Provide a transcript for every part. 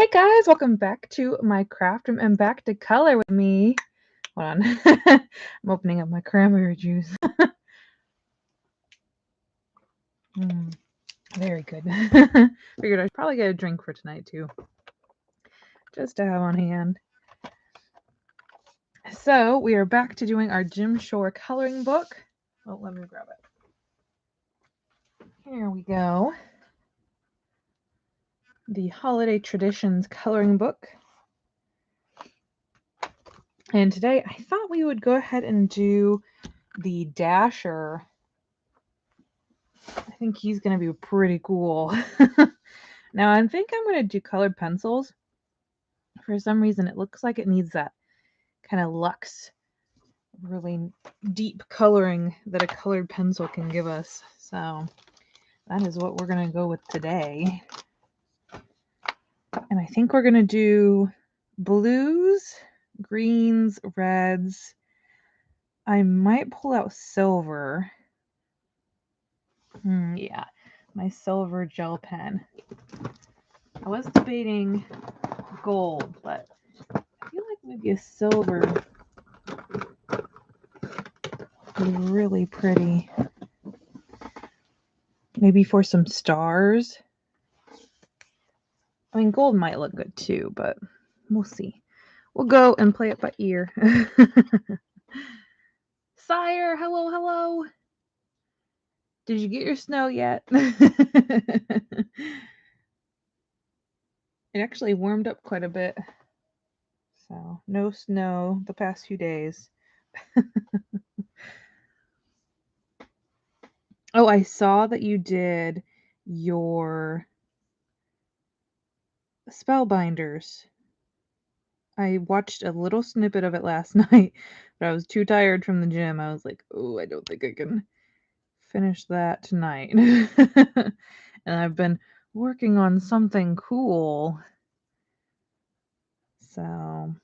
Hey guys, welcome back to my craft room and back to color with me. Hold on. I'm opening up my cranberry juice. Very good. Figured I'd probably get a drink for tonight too, just to have on hand. So we are back to doing our Jim Shore coloring book. Oh, let me grab it. Here we go. The Holiday Traditions coloring book. And today I thought we would go ahead and do the Dasher. I think he's going to be pretty cool. Now I think I'm going to do colored pencils. For some reason, it looks like it needs that kind of luxe, really deep coloring that a colored pencil can give us. So that is what we're going to go with today. And I think we're going to do blues, greens, reds. I might pull out silver. Yeah, my silver gel pen. I was debating gold, but I feel like maybe a silver would be really pretty. Maybe for some stars. I mean, gold might look good too, but we'll see. We'll go and play it by ear. Sire, hello, hello. Did you get your snow yet? It actually warmed up quite a bit. So, no snow the past few days. Oh, I saw that you did your Spellbinders. I watched a little snippet of it last night, but I was too tired from the gym. I was like, oh, I don't think I can finish that tonight. And I've been working on something cool. So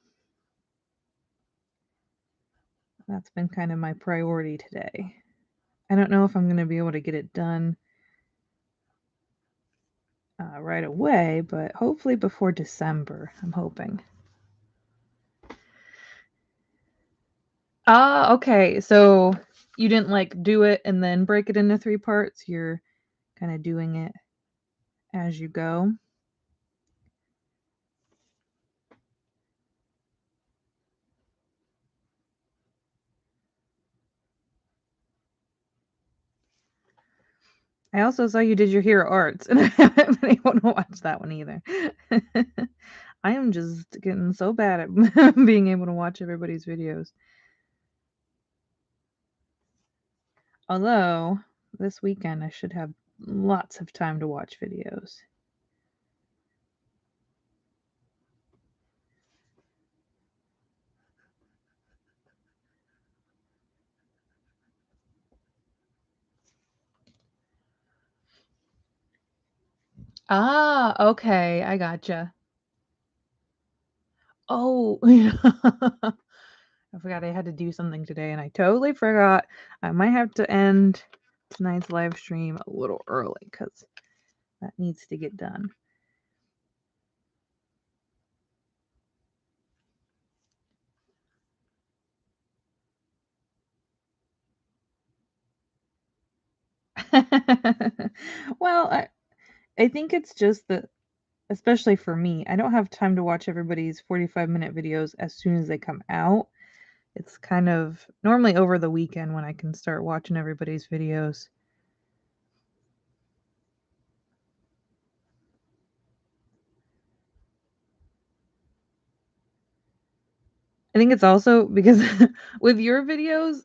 that's been kind of my priority today. I don't know if I'm going to be able to get it done right away, but hopefully before December, I'm hoping. Okay. So you didn't like do it and then break it into 3 parts. You're kind of doing it as you go. I also saw you did your Hero Arts, and I haven't been able to watch that one either. I am just getting so bad at being able to watch everybody's videos. Although, this weekend I should have lots of time to watch videos. Okay, I gotcha. Oh, I forgot I had to do something today, and I totally forgot. I might have to end tonight's live stream a little early, because that needs to get done. Well, I think it's just that, especially for me, I don't have time to watch everybody's 45-minute videos as soon as they come out. It's kind of normally over the weekend when I can start watching everybody's videos. I think it's also because with your videos,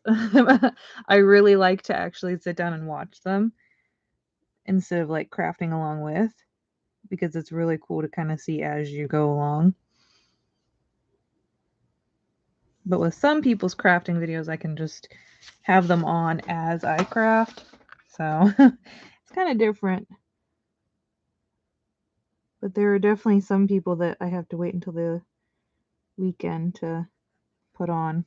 I really like to actually sit down and watch them instead of like crafting along with, because it's really cool to kind of see as you go along. But with some people's crafting videos, I can just have them on as I craft. So it's kind of different. But there are definitely some people that I have to wait until the weekend to put on.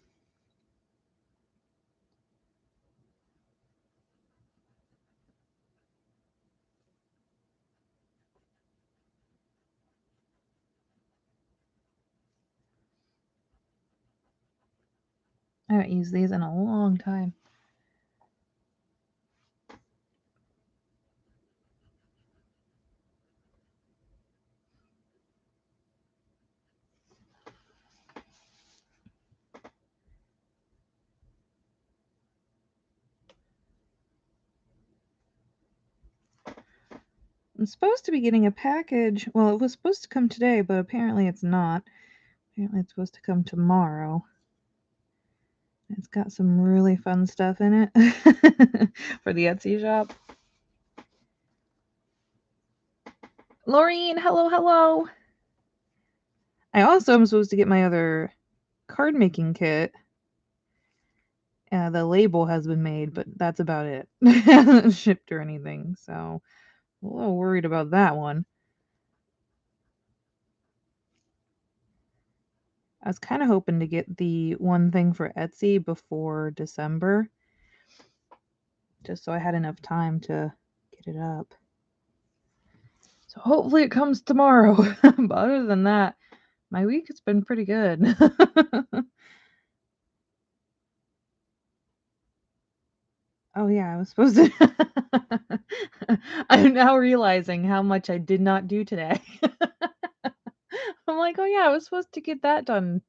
I haven't used these in a long time. I'm supposed to be getting a package. Well, it was supposed to come today, but apparently it's not. Apparently it's supposed to come tomorrow. It's got some really fun stuff in it for the Etsy shop. Laureen, hello, hello. I also am supposed to get my other card making kit. The label has been made, but that's about it. It hasn't shipped or anything, so a little worried about that one. I was kind of hoping to get the one thing for Etsy before December, just so I had enough time to get it up. So hopefully it comes tomorrow. But other than that, my week has been pretty good. Oh yeah, I was supposed to. I'm now realizing how much I did not do today. I'm like, oh yeah, I was supposed to get that done.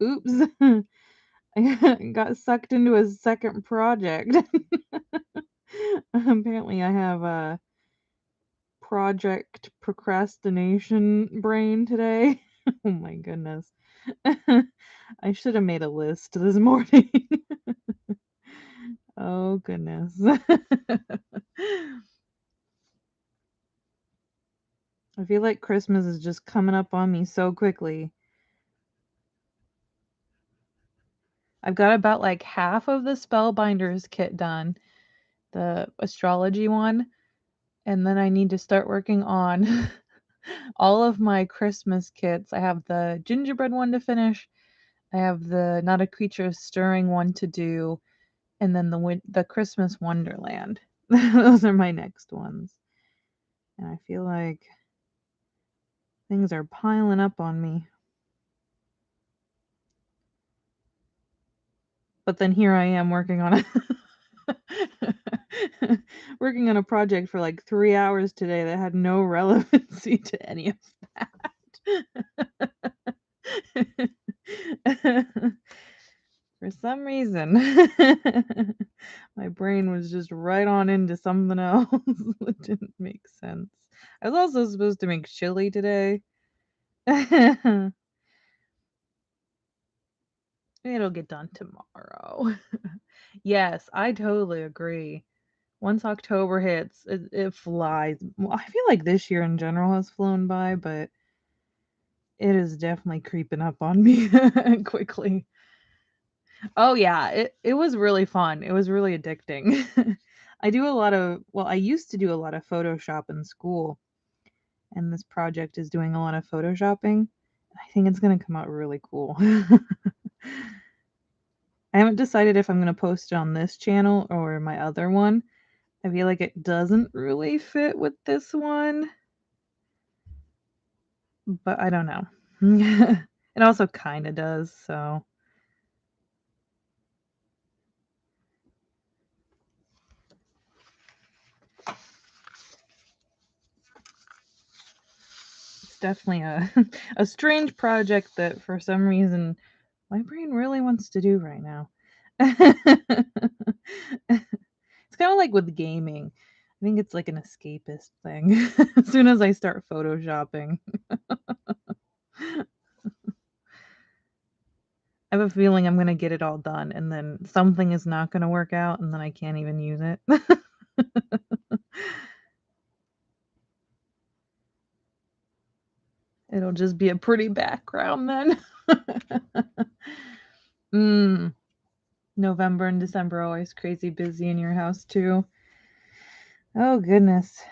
Oops. I got sucked into a second project. Apparently I have a project procrastination brain today. Oh my goodness. I should have made a list this morning. Oh goodness. I feel like Christmas is just coming up on me so quickly. I've got about like half of the Spellbinders kit done, the astrology one, and then I need to start working on all of my Christmas kits. I have the gingerbread one to finish. I have the Not a Creature Stirring one to do, and then the Christmas Wonderland. Those are my next ones. And I feel like things are piling up on me. But then here I am working on working on a project for like 3 hours today that had no relevancy to any of that. For some reason, my brain was just right on into something else that didn't make sense. I was also supposed to make chili today. It'll get done tomorrow. Yes, I totally agree. Once October hits, it flies. Well, I feel like this year in general has flown by, but it is definitely creeping up on me quickly. Oh yeah, it was really fun. It was really addicting. I used to do a lot of Photoshop in school, and this project is doing a lot of Photoshopping. I think it's going to come out really cool. I haven't decided if I'm going to post it on this channel or my other one. I feel like it doesn't really fit with this one, but I don't know. It also kind of does, so. It's definitely a a strange project that for some reason my brain really wants to do right now. It's kind of like with gaming. I think it's like an escapist thing. As soon as I start photoshopping, I have a feeling I'm going to get it all done and then something is not going to work out and then I can't even use it. It'll just be a pretty background then. November and December always crazy busy in your house too. Oh goodness.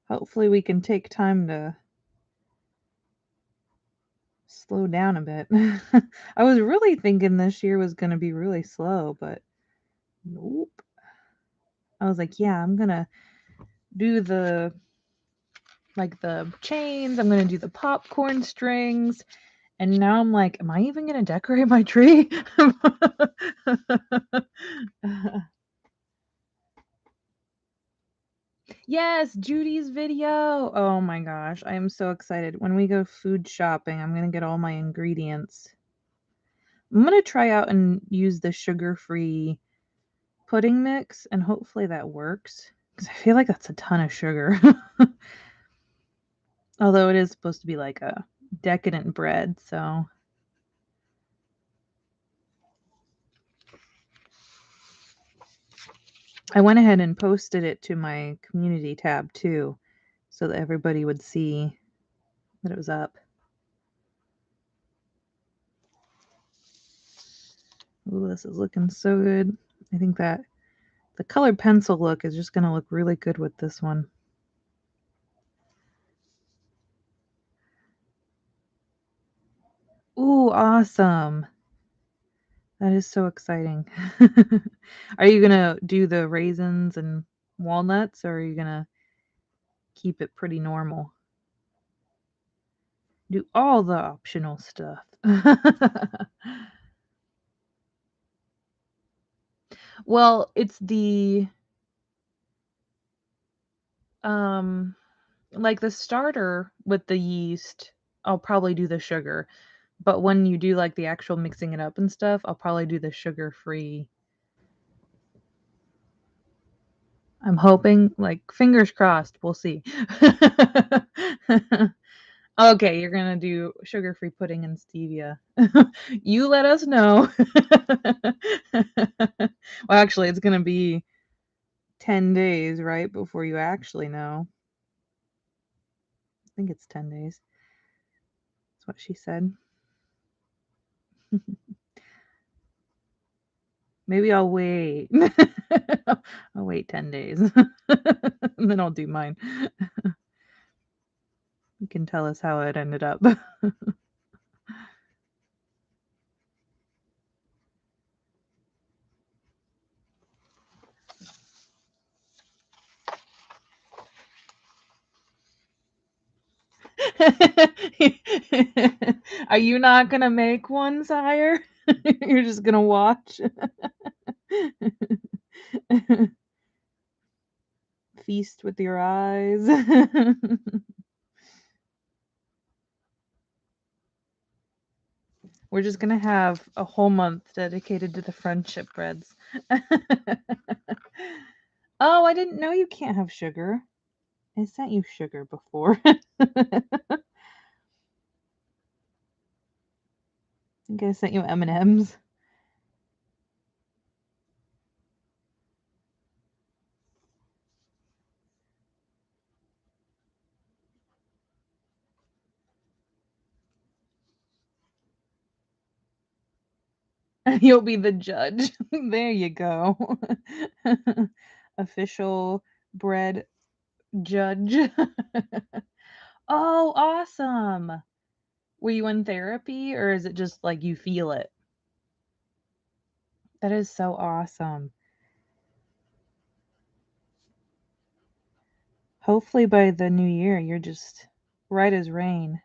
Hopefully we can take time to slow down a bit. I was really thinking this year was going to be really slow, but nope. I was like, yeah, I'm going to do the chains, I'm going to do the popcorn strings, And now I'm like, am I even gonna decorate my tree? Yes, Judy's video. Oh my gosh, I am so excited. When we go food shopping, I'm gonna get all my ingredients. I'm gonna try out and use the sugar-free pudding mix, and hopefully that works, because I feel like that's a ton of sugar. Although it is supposed to be like a decadent bread, so. I went ahead and posted it to my community tab too, so that everybody would see that it was up. Ooh, this is looking so good. I think that the colored pencil look is just going to look really good with this one. Ooh, awesome. That is so exciting. Are you going to do the raisins and walnuts, or are you going to keep it pretty normal? Do all the optional stuff. Well, it's the like the starter with the yeast, I'll probably do the sugar. But when you do like the actual mixing it up and stuff, I'll probably do the sugar-free. I'm hoping, like, fingers crossed, we'll see. Okay, you're gonna do sugar-free pudding and stevia. You let us know. Well, actually, it's gonna be 10 days, right, before you actually know. I think it's 10 days. That's what she said. Maybe I'll wait. I'll wait 10 days. And then I'll do mine. You can tell us how it ended up. Are you not gonna make one, sire? You're just gonna watch? Feast with your eyes. We're just gonna have a whole month dedicated to the friendship breads. Oh, I didn't know you can't have sugar. I sent you sugar before. I think I sent you M&Ms. You'll be the judge. There you go. Official bread judge. Oh, awesome. Were you in therapy, or is it just like you feel it? That is so awesome. Hopefully by the new year, you're just right as rain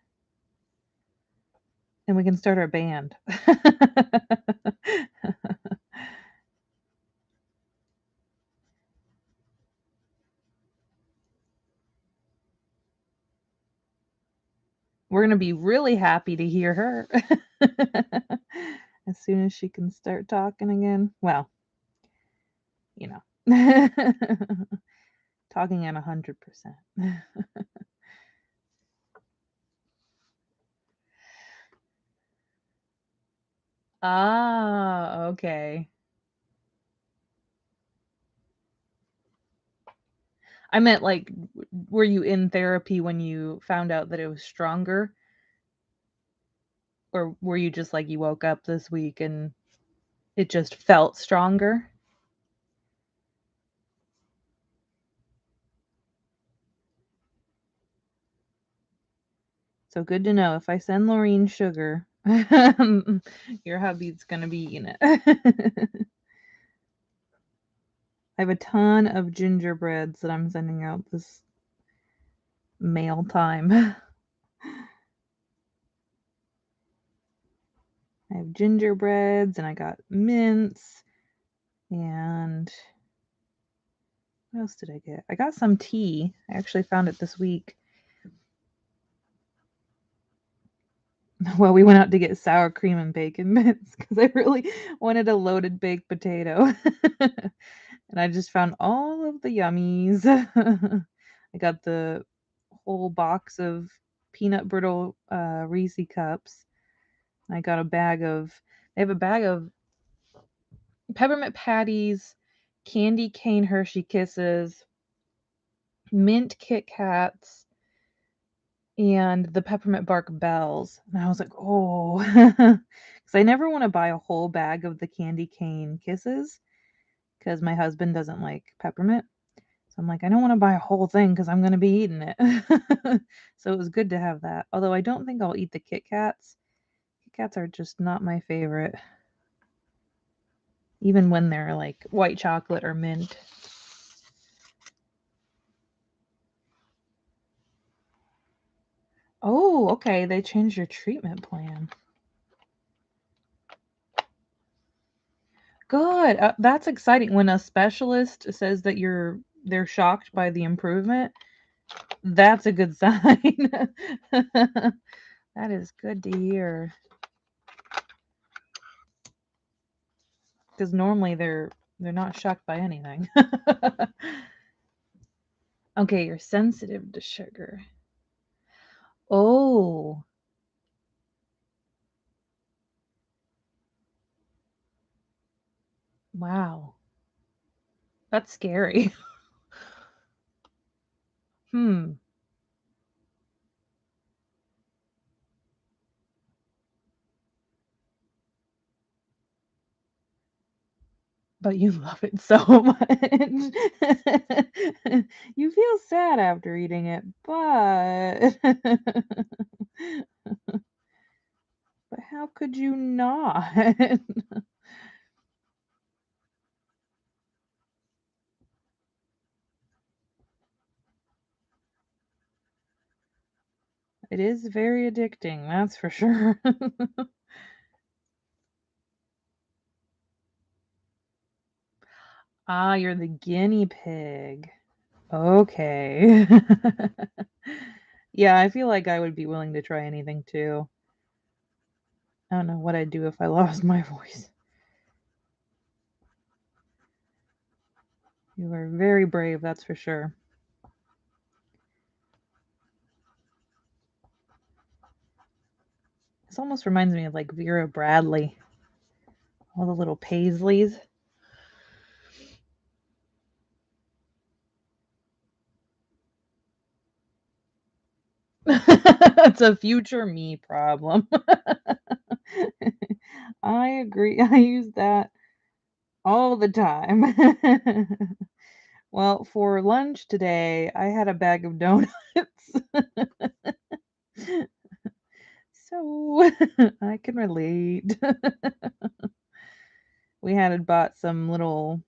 and we can start our band. We're going to be really happy to hear her as soon as she can start talking again. Well, you know, talking at 100%. Ah, okay. I meant like, were you in therapy when you found out that it was stronger? Or were you just like, you woke up this week and it just felt stronger? So good to know. If I send Laureen sugar, your hubby's gonna be eating it. I have a ton of gingerbreads that I'm sending out this mail time. gingerbreads, and I got mints, and what else did I get? I got some tea. I actually found it this week. Well, we went out to get sour cream and bacon bits because I really wanted a loaded baked potato. And I just found all of the yummies. I got the whole box of peanut brittle Reese cups. I got they have a bag of peppermint patties, candy cane Hershey Kisses, mint Kit Kats, and the peppermint bark bells. And I was like, oh, because I never want to buy a whole bag of the candy cane kisses because my husband doesn't like peppermint. So I'm like, I don't want to buy a whole thing because I'm going to be eating it. So it was good to have that. Although I don't think I'll eat the Kit Kats. Kit Kats are just not my favorite, even when they're like white chocolate or mint. Oh, okay. They changed your treatment plan. Good. That's exciting. When a specialist says that they're shocked by the improvement, that's a good sign. That is good to hear. Because normally they're not shocked by anything. Okay, you're sensitive to sugar. Oh, wow. That's scary. Hmm. But you love it so much. You feel sad after eating it, but but how could you not? It is very addicting, that's for sure. Ah, you're the guinea pig. Okay. Yeah, I feel like I would be willing to try anything too. I don't know what I'd do if I lost my voice. You are very brave, that's for sure. This almost reminds me of like Vera Bradley, all the little Paisleys. It's a future me problem. I agree. I use that all the time. Well, for lunch today, I had a bag of donuts. So I can relate. We had bought some little,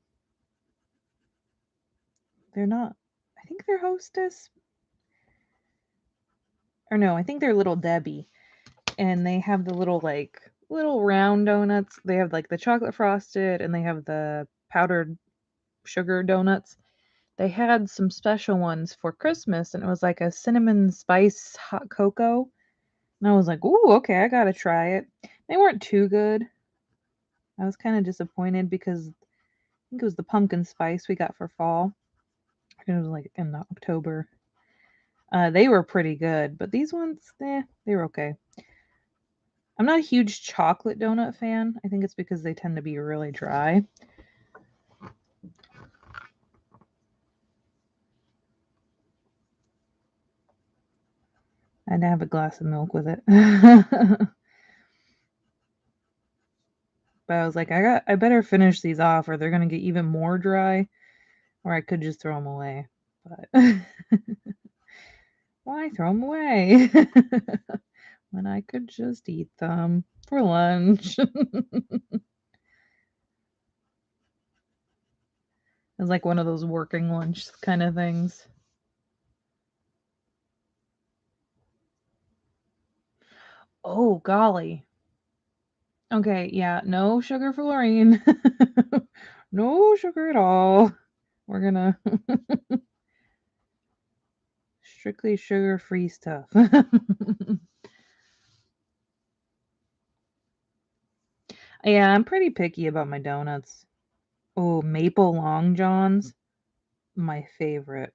they're not, I think they're Hostess, or no, I think they're Little Debbie. And they have the little, like, little round donuts. They have, like, the chocolate frosted, and they have the powdered sugar donuts. They had some special ones for Christmas, and it was like a cinnamon spice hot cocoa. And I was like, ooh, okay, I gotta try it. They weren't too good. I was kind of disappointed because I think it was the pumpkin spice we got for fall. It was like in October. They were pretty good, but these ones, they were okay. I'm not a huge chocolate donut fan. I think it's because they tend to be really dry. I'd have a glass of milk with it. But I was like, I better finish these off or they're gonna get even more dry, or I could just throw them away. But why throw them away when I could just eat them for lunch? It's like one of those working lunch kind of things. Oh, golly. Okay, yeah, no sugar for Lorraine. No sugar at all. We're gonna strictly sugar-free stuff. Yeah, I'm pretty picky about my donuts. Oh, maple long johns, my favorite.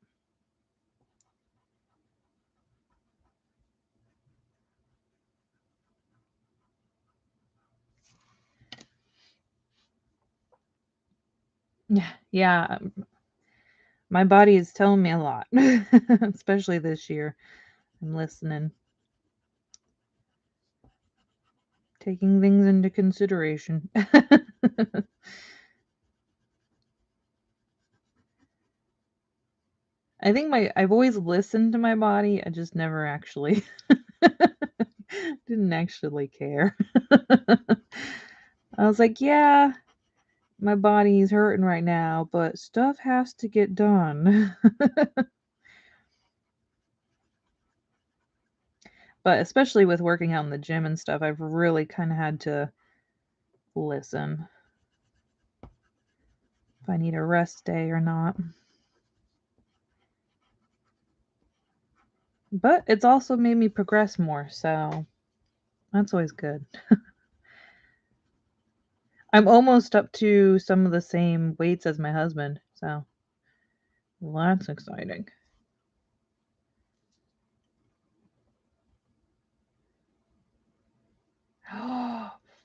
Yeah, yeah, my body is telling me a lot, especially this year. I'm listening, taking things into consideration. I think I've always listened to my body, I just never actually didn't actually care. I was like, "Yeah, my body's hurting right now, but stuff has to get done." But especially with working out in the gym and stuff, I've really kinda had to listen if I need a rest day or not. But it's also made me progress more, so that's always good. I'm almost up to some of the same weights as my husband, so that's exciting.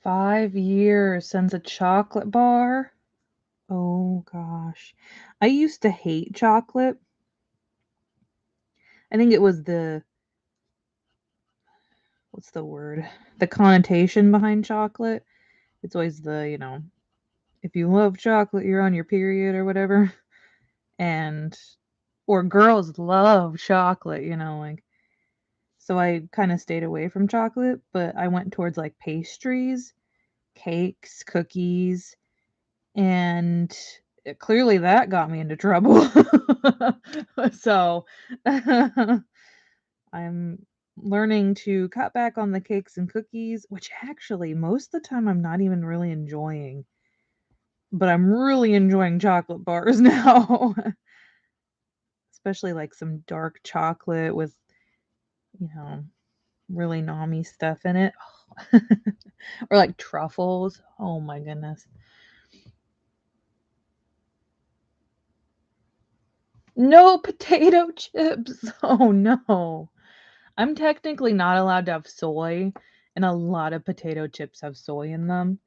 5 years since a chocolate bar? Oh gosh. I used to hate chocolate. I think it was the what's the word? The connotation behind chocolate. It's always if you love chocolate, you're on your period or whatever. And or girls love chocolate, like so I kind of stayed away from chocolate, but I went towards like pastries, cakes, cookies, and clearly that got me into trouble. So I'm learning to cut back on the cakes and cookies, which actually most of the time I'm not even really enjoying, but I'm really enjoying chocolate bars now, especially like some dark chocolate with, you know, really nommy stuff in it. Or like truffles. Oh my goodness. No potato chips. Oh no. I'm technically not allowed to have soy, and a lot of potato chips have soy in them.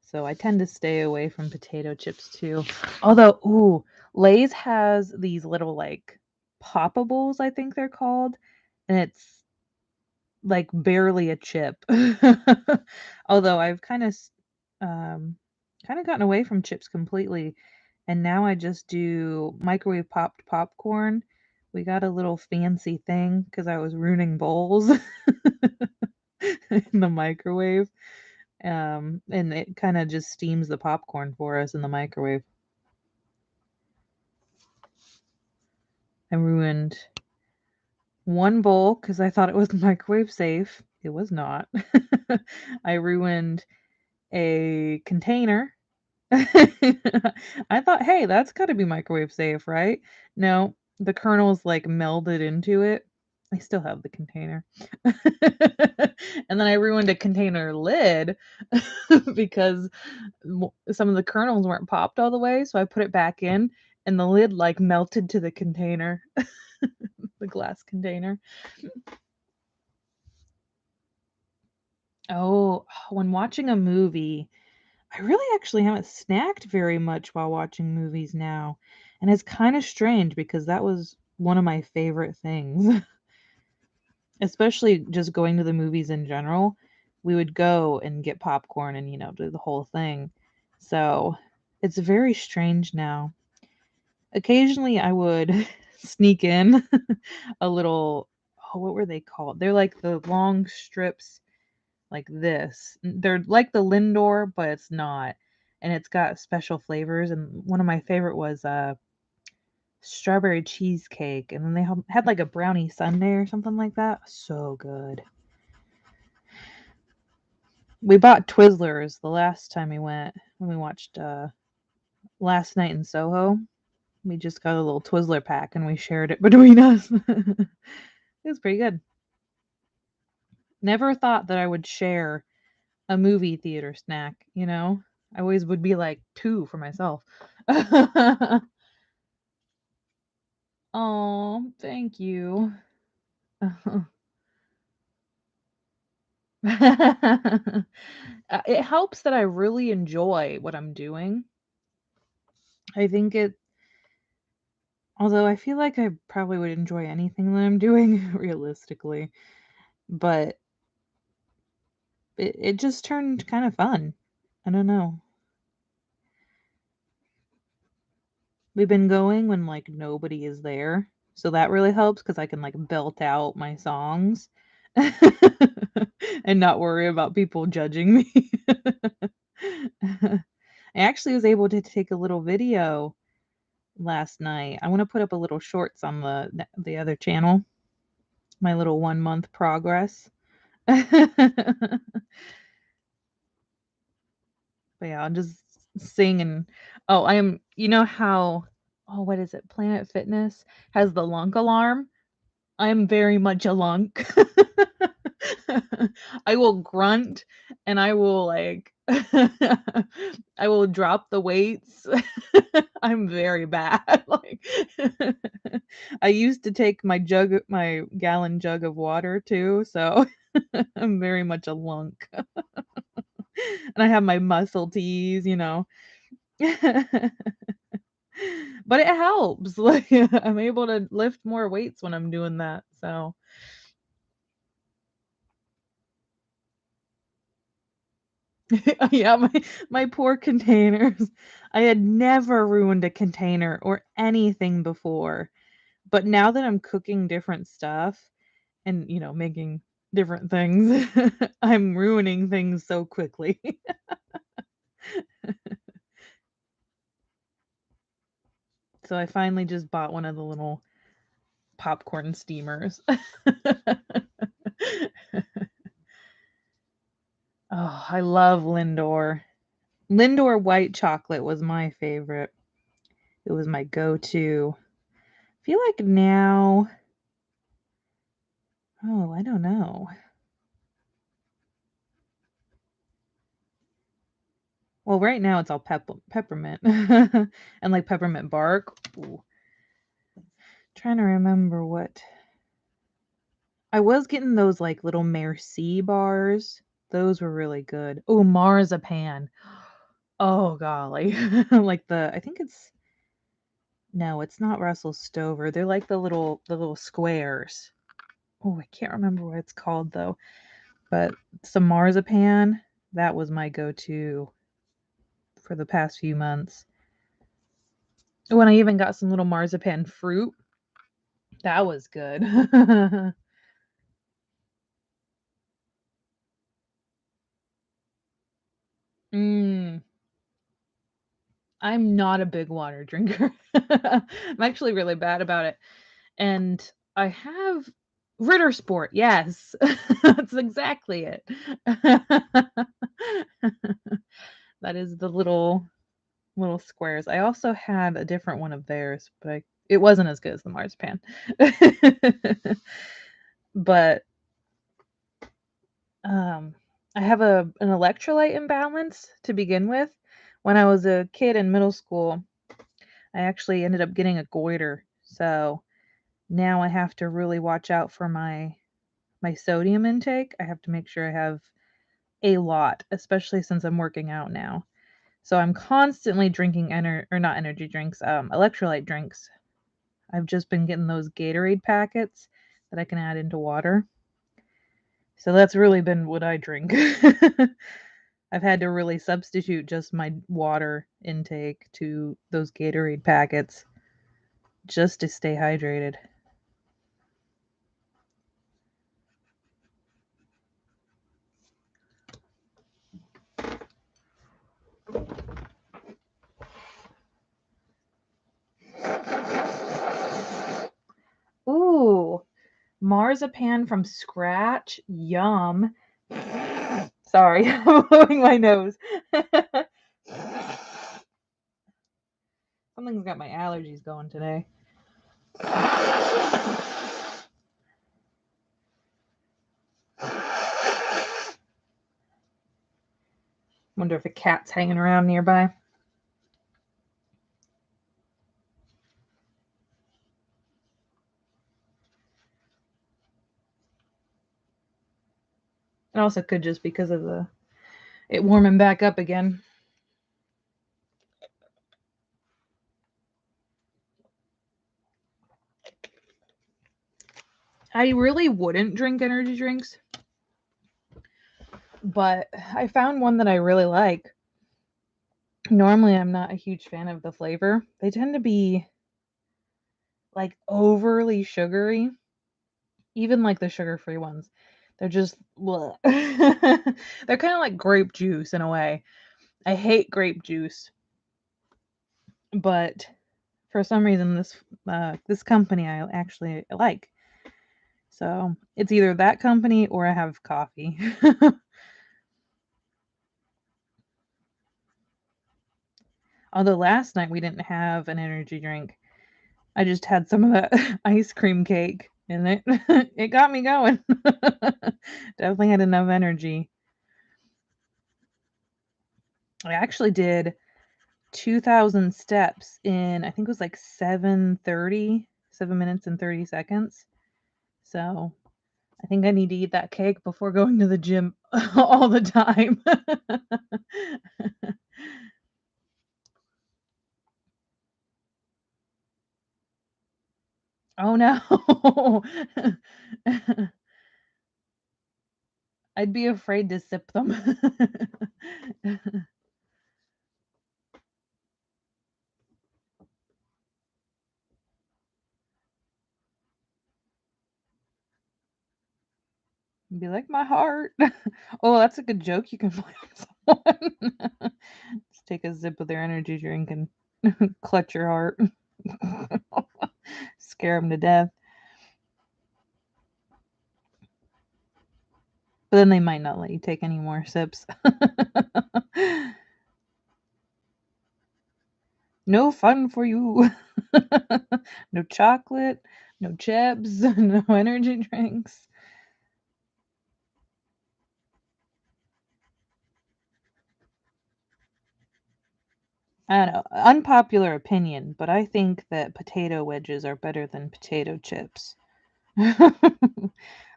So I tend to stay away from potato chips too. Although, ooh, Lay's has these little like poppables, I think they're called, and it's like barely a chip. Although I've um kind of gotten away from chips completely, and now I just do microwave popped popcorn. We got a little fancy thing because I was ruining bowls in the microwave. And it kind of just steams the popcorn for us in the microwave. I ruined one bowl because I thought it was microwave safe. It was not. I ruined a container. I thought, "Hey, that's gotta be microwave safe, right?" No, the kernels, like, melded into it. I still have the container. And then I ruined a container lid because some of the kernels weren't popped all the way, so I put it back in, and the lid, like, melted to the container, the glass container. Oh, when watching a movie, I really actually haven't snacked very much while watching movies now, and it's kinda strange because that was one of my favorite things. Especially just going to the movies in general. We would go and get popcorn and, do the whole thing. So, it's very strange now. Occasionally, I would sneak in a little what were they called? They're like the long strips like this. They're like the Lindor, but it's not, and it's got special flavors, and one of my favorite was, strawberry cheesecake, and then they had, like, a brownie sundae or something like that. So good. We bought Twizzlers the last time we went when we watched Last Night in Soho. We just got a little Twizzler pack and we shared it between us. It was pretty good. Never thought that I would share a movie theater snack, you know? I always would be like 2 for myself. Oh, thank you. It helps that I really enjoy what I'm doing. I think it although I feel like I probably would enjoy anything that I'm doing realistically, but it just turned kind of fun. I don't know. We've been going when, like, nobody is there, so that really helps because I can, like, belt out my songs and not worry about people judging me. I actually was able to take a little video last night. I wanna put up a little shorts on the other channel, my little 1-month progress. But yeah, I'll just sing and oh, I am you know how oh, what is it? Planet Fitness has the lunk alarm. I'm very much a lunk. I will grunt and I will like I will drop the weights. I'm very bad. Like I used to take my gallon jug of water too, so I'm very much a lunk. And I have my muscle tees, you know. But it helps. Like I'm able to lift more weights when I'm doing that. So yeah, my poor containers. I had never ruined a container or anything before. But now that I'm cooking different stuff and, you know, making different things, I'm ruining things so quickly. So I finally just bought one of the little popcorn steamers. Oh, I love Lindor. Lindor white chocolate was my favorite. It was my go-to. I feel like now oh, I don't know. Well, right now it's all peppermint and like peppermint bark. Ooh, trying to remember what I was getting those like little Merci bars. Those were really good. Oh, marzipan. Oh golly. Like I think it's no, it's not Russell Stover. They're like the little squares. Oh, I can't remember what it's called though. But some marzipan, that was my go-to for the past few months. When I even got some little marzipan fruit, that was good. Mm, I'm not a big water drinker. I'm actually really bad about it. And I have Ritter Sport, yes. That's exactly it. That is the little squares. I also had a different one of theirs, but it wasn't as good as the marzipan. But um, I have an electrolyte imbalance to begin with. When I was a kid in middle school, I actually ended up getting a goiter. So now I have to really watch out for my sodium intake. I have to make sure I have a lot, especially since I'm working out now. So I'm constantly drinking or not energy drinks, electrolyte drinks. I've just been getting those Gatorade packets that I can add into water. So that's really been what I drink. I've had to really substitute just my water intake to those Gatorade packets just to stay hydrated. Ooh, marzipan from scratch. Yum. Sorry, I'm blowing my nose. Something's got my allergies going today. Wonder if a cat's hanging around nearby. It also could just because of it warming back up again. I really wouldn't drink energy drinks, but I found one that I really like. Normally, I'm not a huge fan of the flavor. They tend to be like overly sugary, even like the sugar-free ones. They're just bleh. They're kind of like grape juice in a way. I hate grape juice, but for some reason this company I actually like. So it's either that company or I have coffee. Although last night we didn't have an energy drink. I just had some of that ice cream cake and it got me going. Definitely had enough energy. I actually did 2,000 steps in I think it was like 7 minutes and 30 seconds. So I think I need to eat that cake before going to the gym all the time. Oh no. I'd be afraid to sip them. Be like, my heart. Oh, that's a good joke you can play on someone. Just take a sip of their energy drink and clutch your heart. Scare them to death. But then they might not let you take any more sips. No fun for you. No chocolate, no chips, no energy drinks. I don't know, unpopular opinion, but I think that potato wedges are better than potato chips.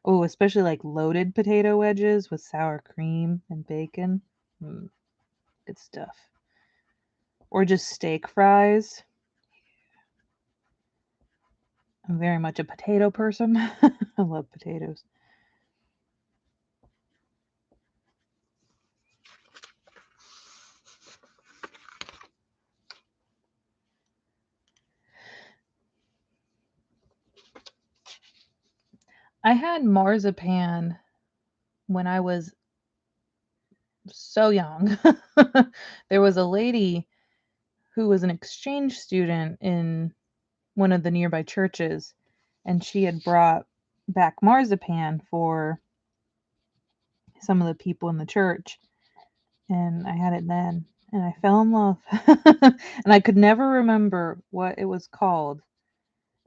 Oh, especially like loaded potato wedges with sour cream and bacon. Mm, good stuff. Or just steak fries. I'm very much a potato person. I love potatoes. I had marzipan when I was so young. There was a lady who was an exchange student in one of the nearby churches, and she had brought back marzipan for some of the people in the church, and I had it then, and I fell in love. And I could never remember what it was called.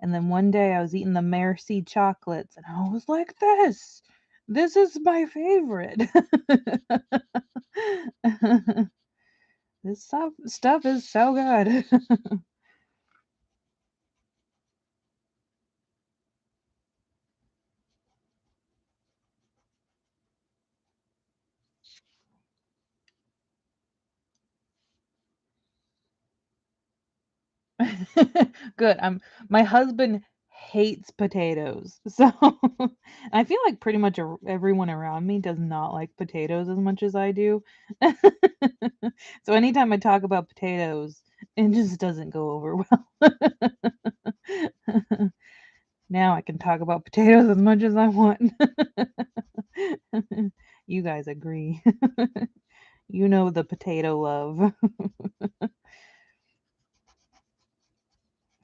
And then one day I was eating the Merci chocolates, and I was like, this is my favorite. This stuff is so good. Good. My husband hates potatoes. So I feel like pretty much everyone around me does not like potatoes as much as I do. So anytime I talk about potatoes, it just doesn't go over well. Now I can talk about potatoes as much as I want. You guys agree. You know the potato love.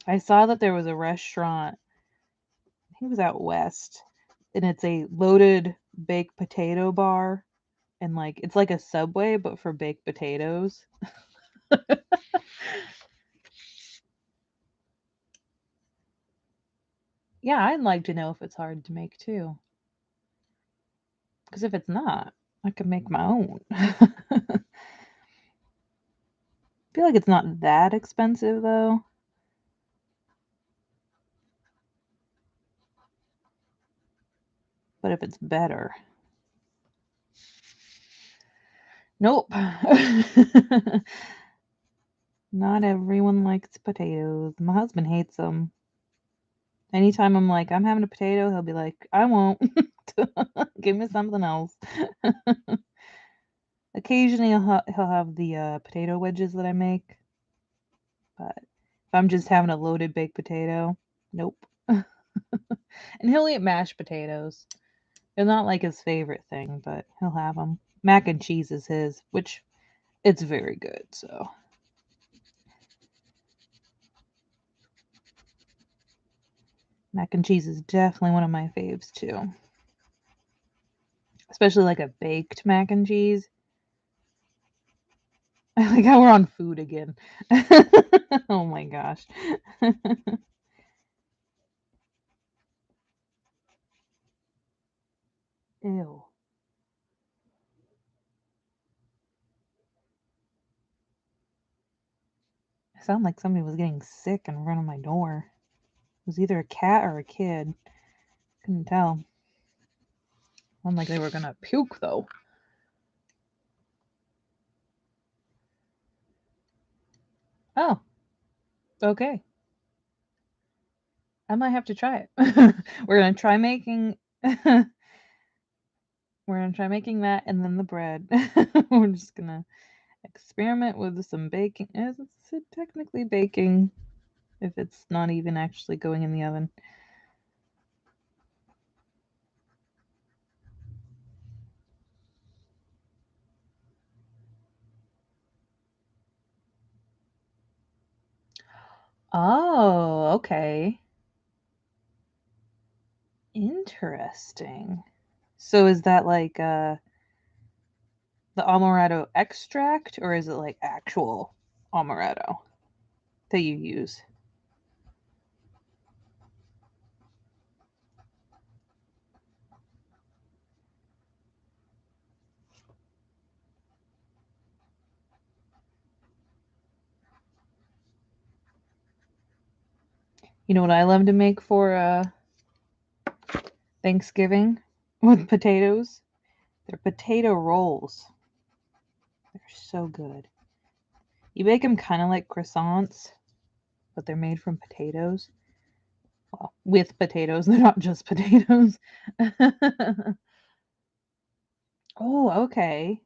I saw that there was a restaurant, I think it was out west, and it's a loaded baked potato bar. and like it's like a Subway but for baked potatoes. Yeah, I'd like to know if it's hard to make too. Because if it's not, I could make my own. I feel like it's not that expensive though. But if it's better. Nope. Not everyone likes potatoes. My husband hates them. Anytime I'm like, I'm having a potato, he'll be like, I won't. Give me something else. Occasionally he'll have the potato wedges that I make. But if I'm just having a loaded baked potato, nope. And he'll eat mashed potatoes. They're not like his favorite thing, but he'll have them. Mac and cheese is his, which it's very good, so. Mac and cheese is definitely one of my faves too. Especially like a baked mac and cheese. I like how we're on food again. Oh my gosh. Ew. It sounded like somebody was getting sick in front of my door. It was either a cat or a kid. Couldn't tell. Sounded like they were gonna puke though. Oh, okay. I might have to try it. We're gonna try making we're gonna try making that and then the bread. We're just gonna experiment with some baking. Is it technically baking if it's not even actually going in the oven? Oh, okay. Interesting. So is that like the amaretto extract or is it like actual amaretto that you use? You know what I love to make for Thanksgiving with potatoes? They're potato rolls. They're so good. You make them kind of like croissants, but they're made from potatoes. Well, with potatoes, they're not just potatoes. Oh, okay.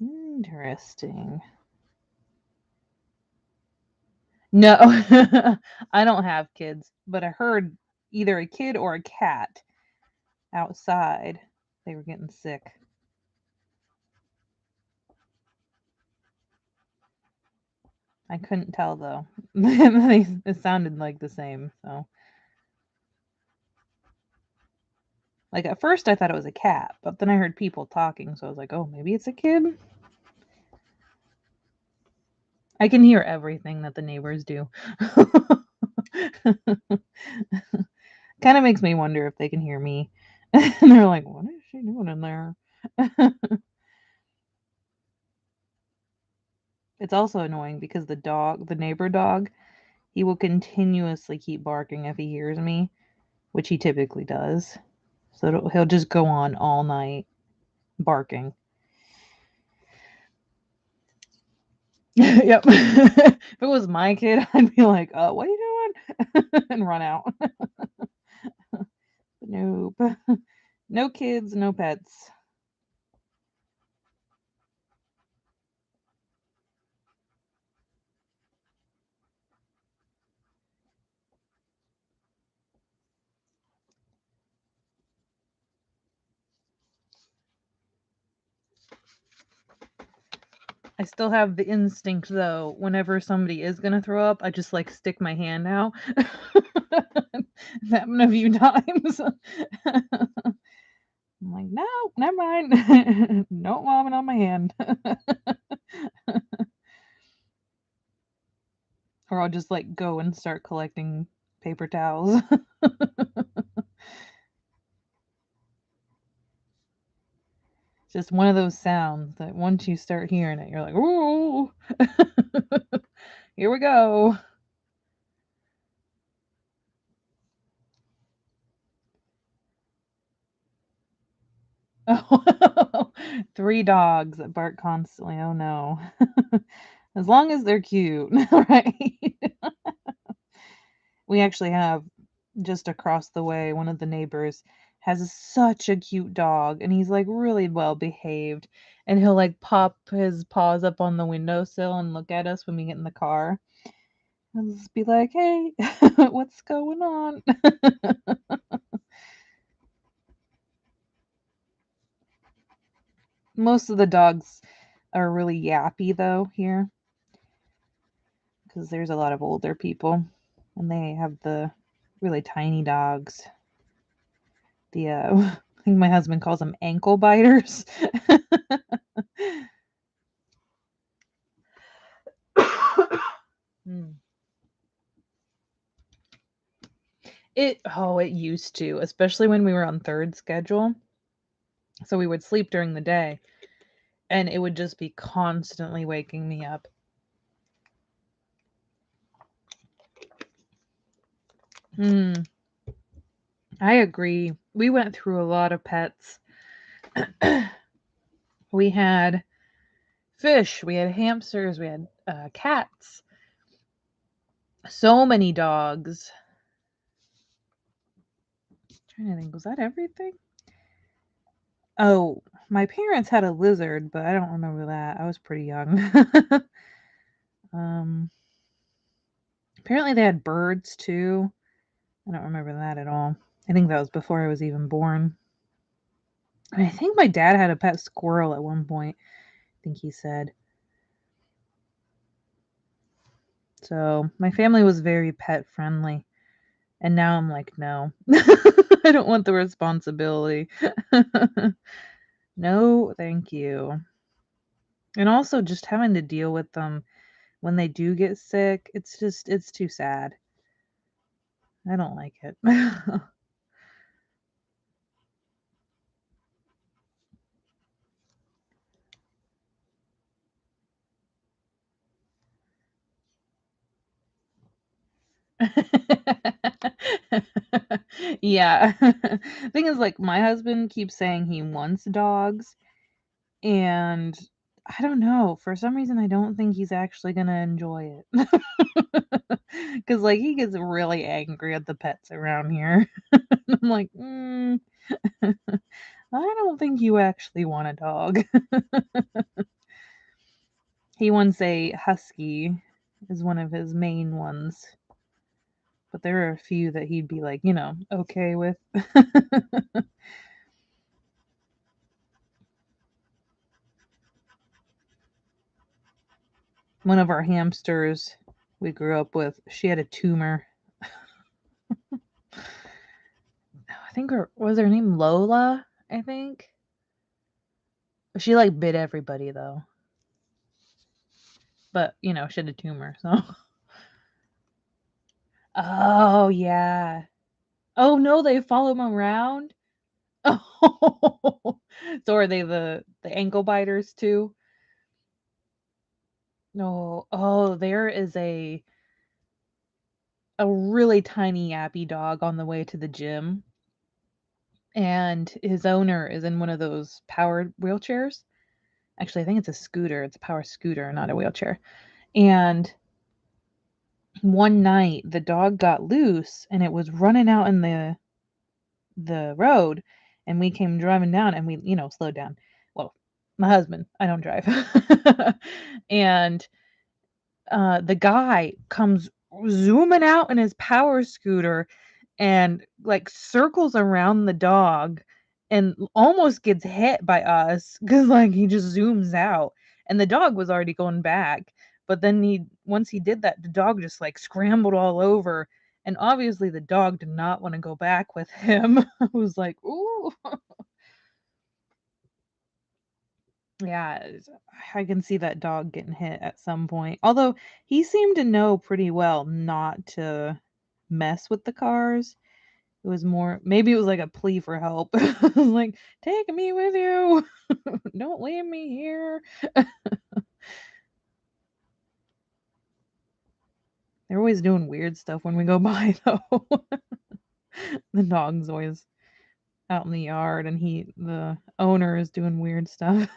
Interesting. No, I don't have kids, but I heard either a kid or a cat outside. They were getting sick. I couldn't tell though. It sounded like the same, so. Like at first I thought it was a cat, but then I heard people talking, so I was like, "Oh, maybe it's a kid." I can hear everything that the neighbors do. Kind of makes me wonder if they can hear me. And they're like, "What is she doing in there?" It's also annoying because the neighbor dog, he will continuously keep barking if he hears me, which he typically does. So he'll just go on all night barking. Yep. If it was my kid, I'd be like, what are you doing?" And run out. Nope. No kids, no pets. I still have the instinct though, whenever somebody is gonna throw up, I just like stick my hand out. It's happened a few times. I'm like, no. never mind. No vomit on my hand. Or I'll just like go and start collecting paper towels. Just one of those sounds that once you start hearing it, you're like, ooh, here we go. Oh, 3 dogs that bark constantly. Oh no. As long as they're cute, right? We actually have just across the way, one of the neighbors has such a cute dog, and he's, like, really well behaved, and he'll, like, pop his paws up on the windowsill and look at us when we get in the car, and just be like, "Hey, what's going on?" Most of the dogs are really yappy, though, here, because there's a lot of older people, and they have the really tiny dogs. The, I think my husband calls them ankle biters. Mm. It used to, especially when we were on 3rd schedule. So we would sleep during the day, and it would just be constantly waking me up. Mm, I agree. We went through a lot of pets. We had fish, we had hamsters, we had cats, so many dogs. Trying to think, was that everything? Oh, my parents had a lizard, but I don't remember that. I was pretty young. um, Apparently they had birds too. I don't remember that at all. I think that was before I was even born. I think my dad had a pet squirrel at one point, I think he said. So my family was very pet friendly. And now I'm like, no, I don't want the responsibility. No, thank you. And also just having to deal with them when they do get sick, it's too sad. I don't like it. Yeah. Thing is, like, my husband keeps saying he wants dogs, and I don't know, for some reason, I don't think he's actually gonna enjoy it. 'Cause, like, he gets really angry at the pets around here. I'm like, I don't think you actually want a dog." He wants a husky, is one of his main ones, but there are a few that he'd be like, okay with. One of our hamsters we grew up with, she had a tumor. I think was her name Lola, I think? She, like, bit everybody, though. But, she had a tumor, so Oh, yeah. Oh, no, they follow him around? Oh. So are they the ankle biters too? No. Oh, there is a really tiny yappy dog on the way to the gym, and his owner is in one of those powered wheelchairs. Actually, I think it's a scooter. It's a power scooter, not a wheelchair. And one night the dog got loose and it was running out in the road, and we came driving down and we, slowed down. Well, my husband, I don't drive. And the guy comes zooming out in his power scooter and, like, circles around the dog and almost gets hit by us because, like, he just zooms out, and the dog was already going back, but then once he did that, the dog just, like, scrambled all over, and obviously the dog did not wanna go back with him. I was like, "Ooh." Yeah, I can see that dog getting hit at some point. Although he seemed to know pretty well not to mess with the cars. It was more, maybe it was like a plea for help. Like, take me with you. Don't leave me here. They're always doing weird stuff when we go by, though. The dog's always out in the yard, and the owner, is doing weird stuff.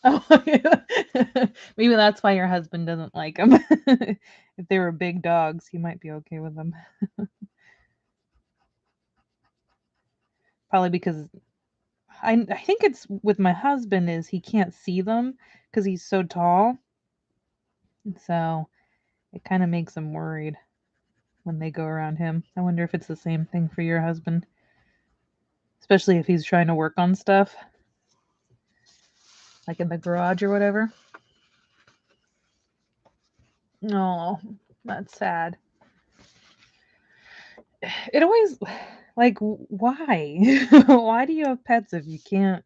Oh, yeah. Maybe that's why your husband doesn't like them. If they were big dogs, he might be okay with them. Probably because I think it's with my husband is he can't see them because he's so tall, and so it kind of makes him worried when they go around him. I wonder if it's the same thing for your husband, especially if he's trying to work on stuff, like in the garage or whatever. Oh, that's sad. It always like why? Why do you have pets if you can't,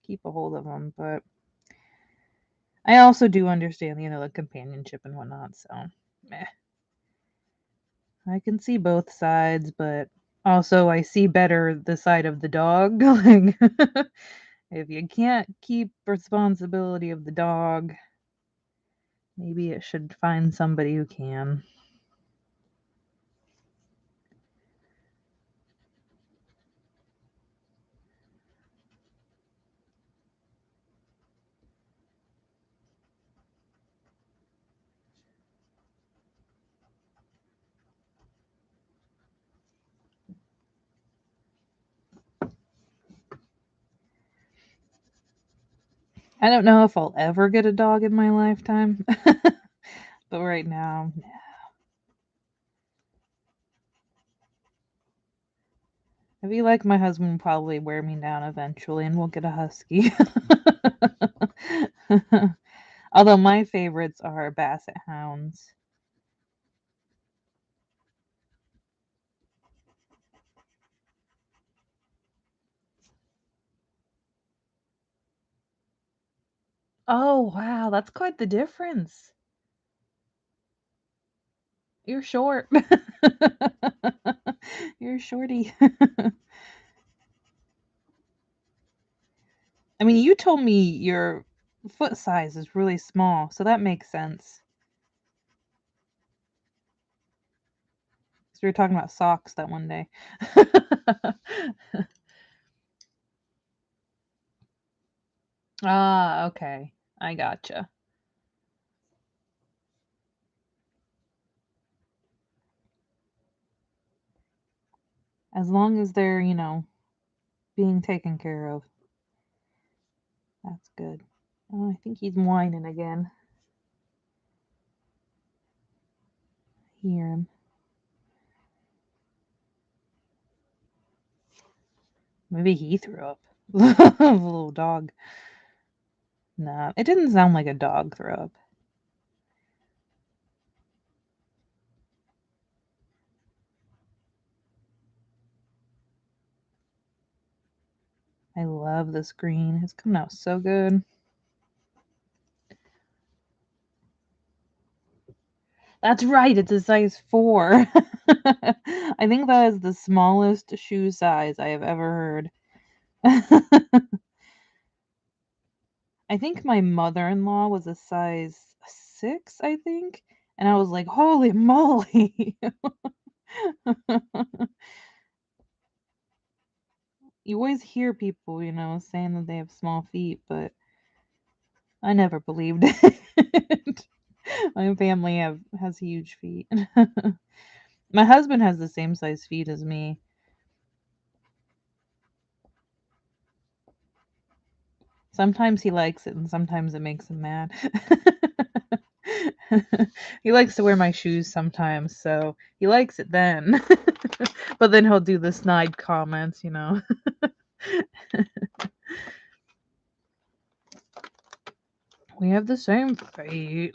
keep a hold of them? But I also do understand, the companionship and whatnot. So, meh. I can see both sides, but also I see better the side of the dog. Like, if you can't keep responsibility of the dog, maybe it should find somebody who can. I don't know if I'll ever get a dog in my lifetime, but right now, I feel like my husband will probably wear me down eventually and we'll get a husky. Although my favorites are basset hounds. Oh, wow, that's quite the difference. You're short. You're shorty. I mean, you told me your foot size is really small, so that makes sense. 'Cause we were talking about socks that one day. Ah, okay. I gotcha. As long as they're, being taken care of, that's good. Oh, I think he's whining again. Hear him. Maybe he threw up. The little dog. Nah, it didn't sound like a dog threw up. I love this green. It's coming out so good. That's right, it's a size 4. I think that is the smallest shoe size I have ever heard. I think my mother-in-law was a size 6, I think, and I was like, "Holy moly." You always hear people, saying that they have small feet, but I never believed it. My family has huge feet. My husband has the same size feet as me. Sometimes he likes it and sometimes it makes him mad. He likes to wear my shoes sometimes, so he likes it then. But then he'll do the snide comments. We have the same feet.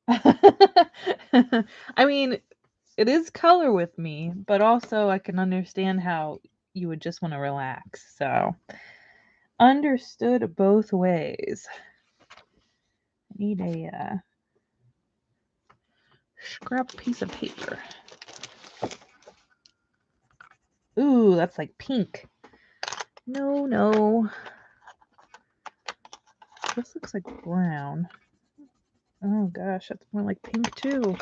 I mean, it is color with me, but also I can understand how you would just want to relax. So, understood both ways. I need a scrap piece of paper. Ooh, that's like pink. No, no. This looks like brown. Oh gosh, that's more like pink too.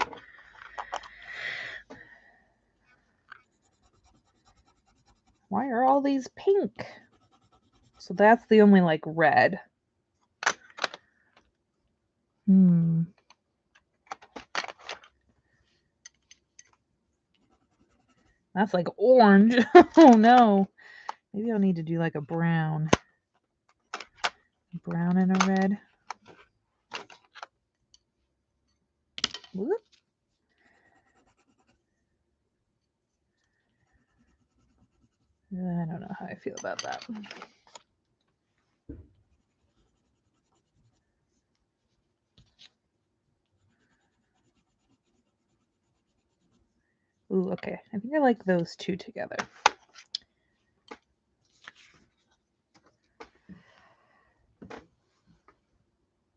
Why are all these pink? So that's the only like red. That's like orange. Oh no. Maybe I'll need to do like a brown. Brown and a red. Whoop. I don't know how I feel about that. Ooh, okay. I think I like those two together.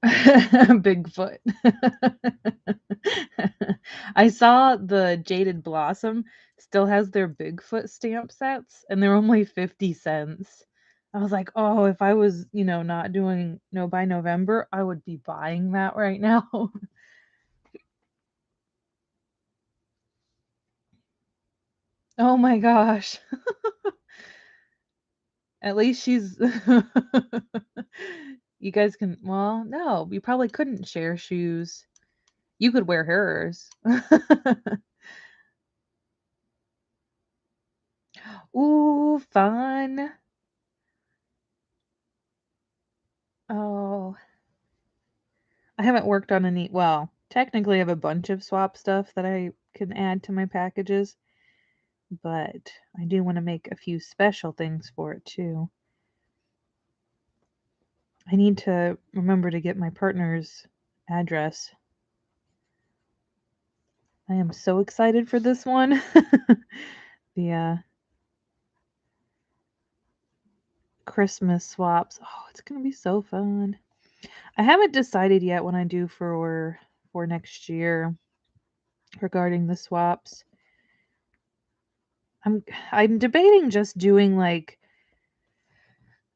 Bigfoot. I saw the Jaded Blossom still has their Bigfoot stamp sets and they're only 50 cents. I was like, oh, if I was, not doing no by November, I would be buying that right now. Oh my gosh. At least she's you guys can, well, no, you probably couldn't share shoes. You could wear hers. Ooh, fun. Oh, I haven't worked on any, well, technically I have a bunch of swap stuff that I can add to my packages, but I do want to make a few special things for it too. I need to remember to get my partner's address. I am so excited for this one. The Christmas swaps. Oh, it's gonna be so fun. I haven't decided yet what I do for next year regarding the swaps. I'm debating just doing like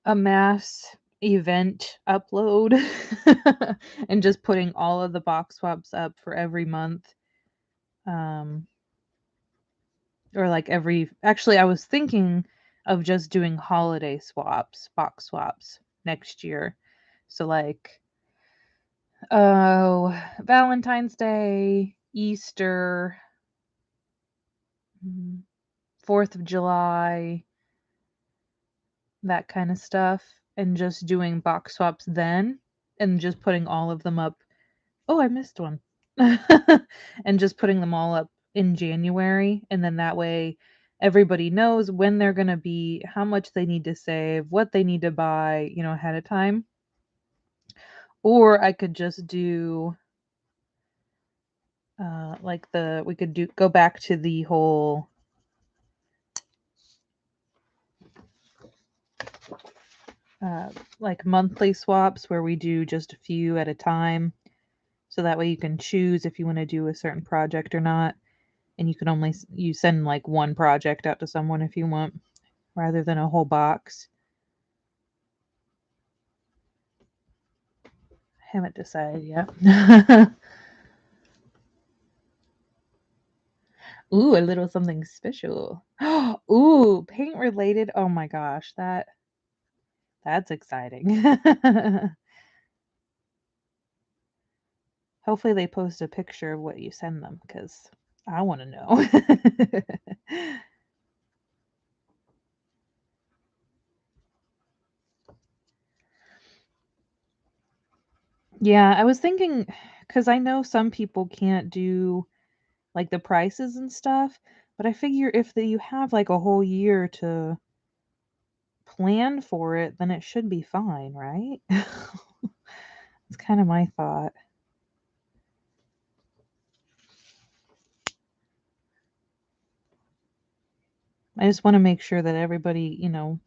a mass event upload and just putting all of the box swaps up for every month. Um or like every, actually I was thinking of just doing holiday swaps, box swaps next year. So like Valentine's Day, Easter, 4th of July, that kind of stuff, and just doing box swaps then and just putting all of them up. Oh, I missed one. And just putting them all up in January, and then that way everybody knows when they're going to be, how much they need to save, what they need to buy, ahead of time. Or I could just do we could go back to the whole like monthly swaps where we do just a few at a time. So that way you can choose if you want to do a certain project or not. And you can only, you send like one project out to someone if you want, rather than a whole box. I haven't decided yet. Ooh, a little something special. Ooh, paint related. Oh my gosh, that's exciting. Hopefully they post a picture of what you send them because I want to know. Yeah, I was thinking because I know some people can't do like the prices and stuff, but I figure if you have like a whole year to plan for it, then it should be fine, right? It's kind of my thought. I just want to make sure that everybody, you know,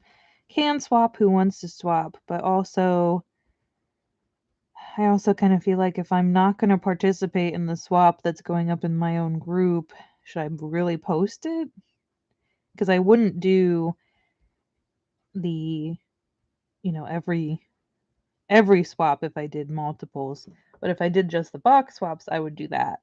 can swap who wants to swap, but also I also kind of feel like if I'm not going to participate in the swap that's going up in my own group, should I really post it? Because I wouldn't do the, you know, every swap if I did multiples. But if I did just the box swaps, I would do that.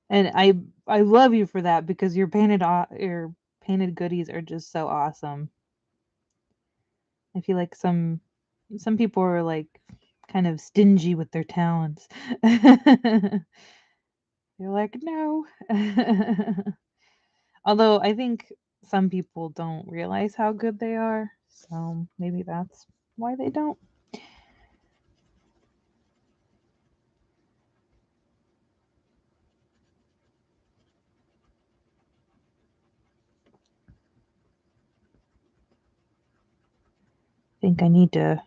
And I love you for that because your painted goodies are just so awesome. I feel like some people are like kind of stingy with their talents. They're like, no. Although I think some people don't realize how good they are, so maybe that's why they don't. I think I need to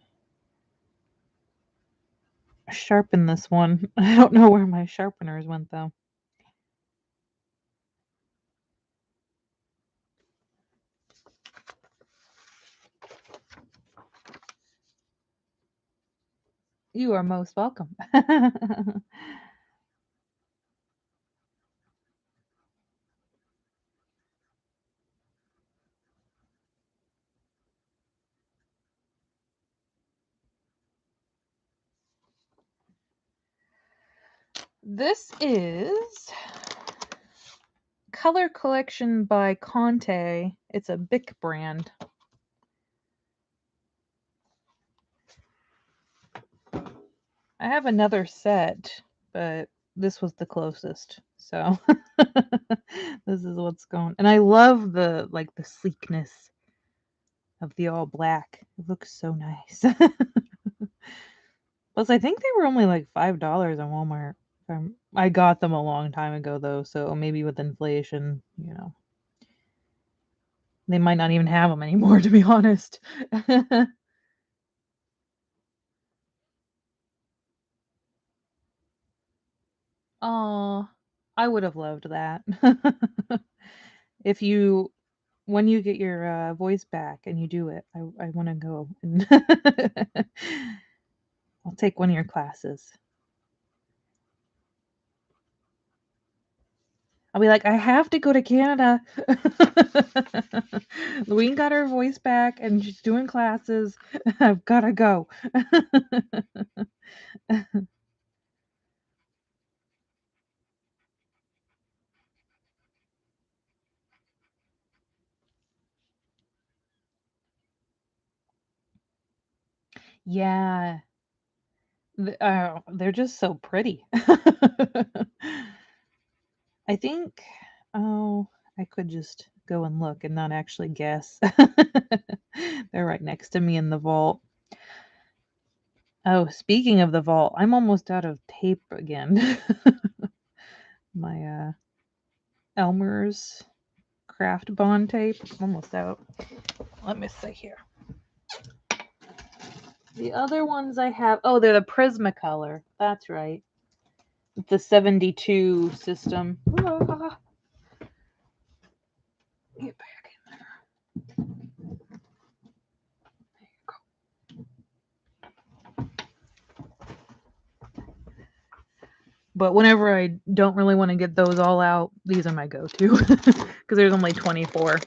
sharpen this one. I don't know where my sharpeners went though. You are most welcome. This is Color Collection by Conte. It's a Bic brand. I have another set, but this was the closest. So this is what's going. And I love the the sleekness of the all black. It looks so nice. Plus, I think they were only like $5 on Walmart. I got them a long time ago though, so maybe with inflation, you know, they might not even have them anymore, to be honest. Oh, I would have loved that. If you when you get your voice back and you do it, I want to go and I'll take one of your classes. I'll be like, I have to go to Canada. Louine got her voice back and she's doing classes. I've gotta go. Yeah, they're just so pretty. I think, oh, I could just go and look and not actually guess. They're right next to me in the vault. Oh, speaking of the vault, I'm almost out of tape again. My Elmer's craft bond tape. Almost out. Let me see here. The other ones I have, oh, they're the Prismacolor. That's right. The 72 system. Ah, get back in there. There you go. But whenever I don't really want to get those all out, these are my go-to because there's only 24.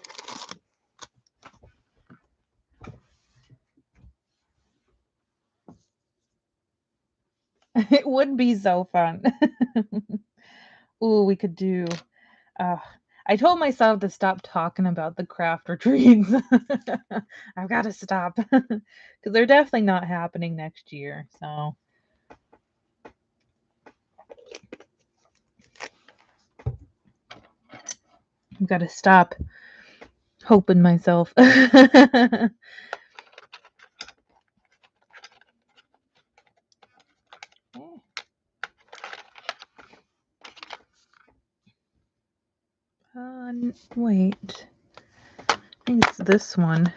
It would be so fun. Ooh, we could do. Uh, I told myself to stop talking about the craft retreats. I've got to stop because they're definitely not happening next year. So I've got to stop hoping myself. Wait. I think it's this one.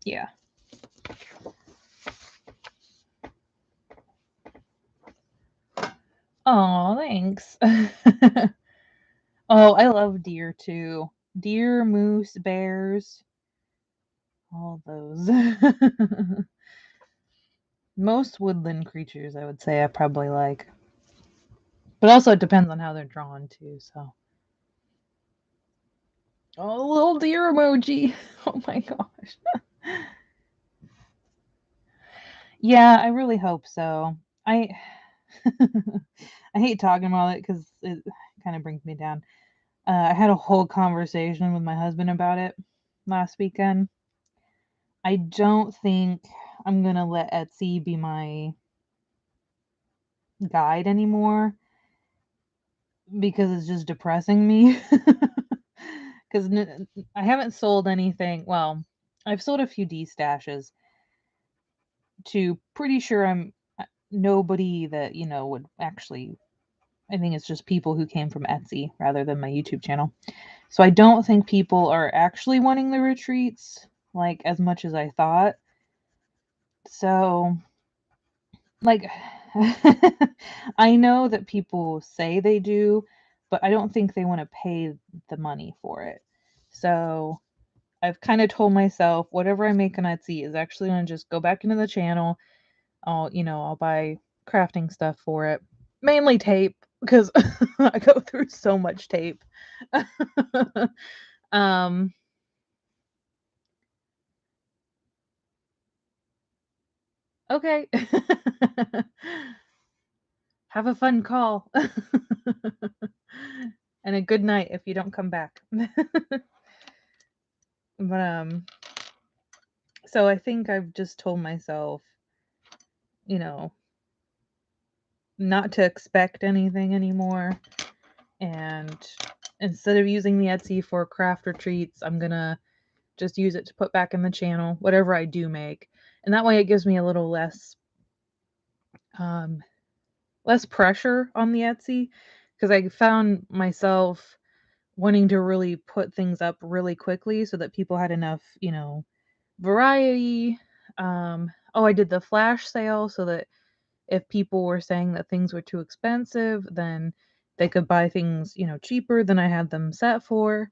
Yeah. Oh, thanks. Oh, I love deer too. Deer, moose, bears, all those. Most woodland creatures, I would say, I probably like. But also, it depends on how they're drawn too. So, oh, little deer emoji. Oh my gosh. Yeah, I really hope so. I I hate talking about it because it kind of brings me down. I had a whole conversation with my husband about it last weekend. I don't think I'm gonna let Etsy be my guide anymore because it's just depressing me. Because I haven't sold anything. Well, I've sold a few D stashes to pretty sure I'm nobody that would actually. I think it's just people who came from Etsy rather than my YouTube channel. So I don't think people are actually wanting the retreats like as much as I thought. So like I know that people say they do, but I don't think they want to pay the money for it. So I've kind of told myself whatever I make on Etsy is actually going to just go back into the channel. I'll buy crafting stuff for it. Mainly tape because I go through so much tape. um okay. Have a fun call. And a good night if you don't come back. But so I think I've just told myself, you know, not to expect anything anymore. And instead of using the Etsy for craft retreats, I'm gonna just use it to put back in the channel, whatever I do make. And that way it gives me a little um less pressure on the Etsy because I found myself wanting to really put things up really quickly so that people had enough, variety. Oh, I did the flash sale so that if people were saying that things were too expensive, then they could buy things, cheaper than I had them set for.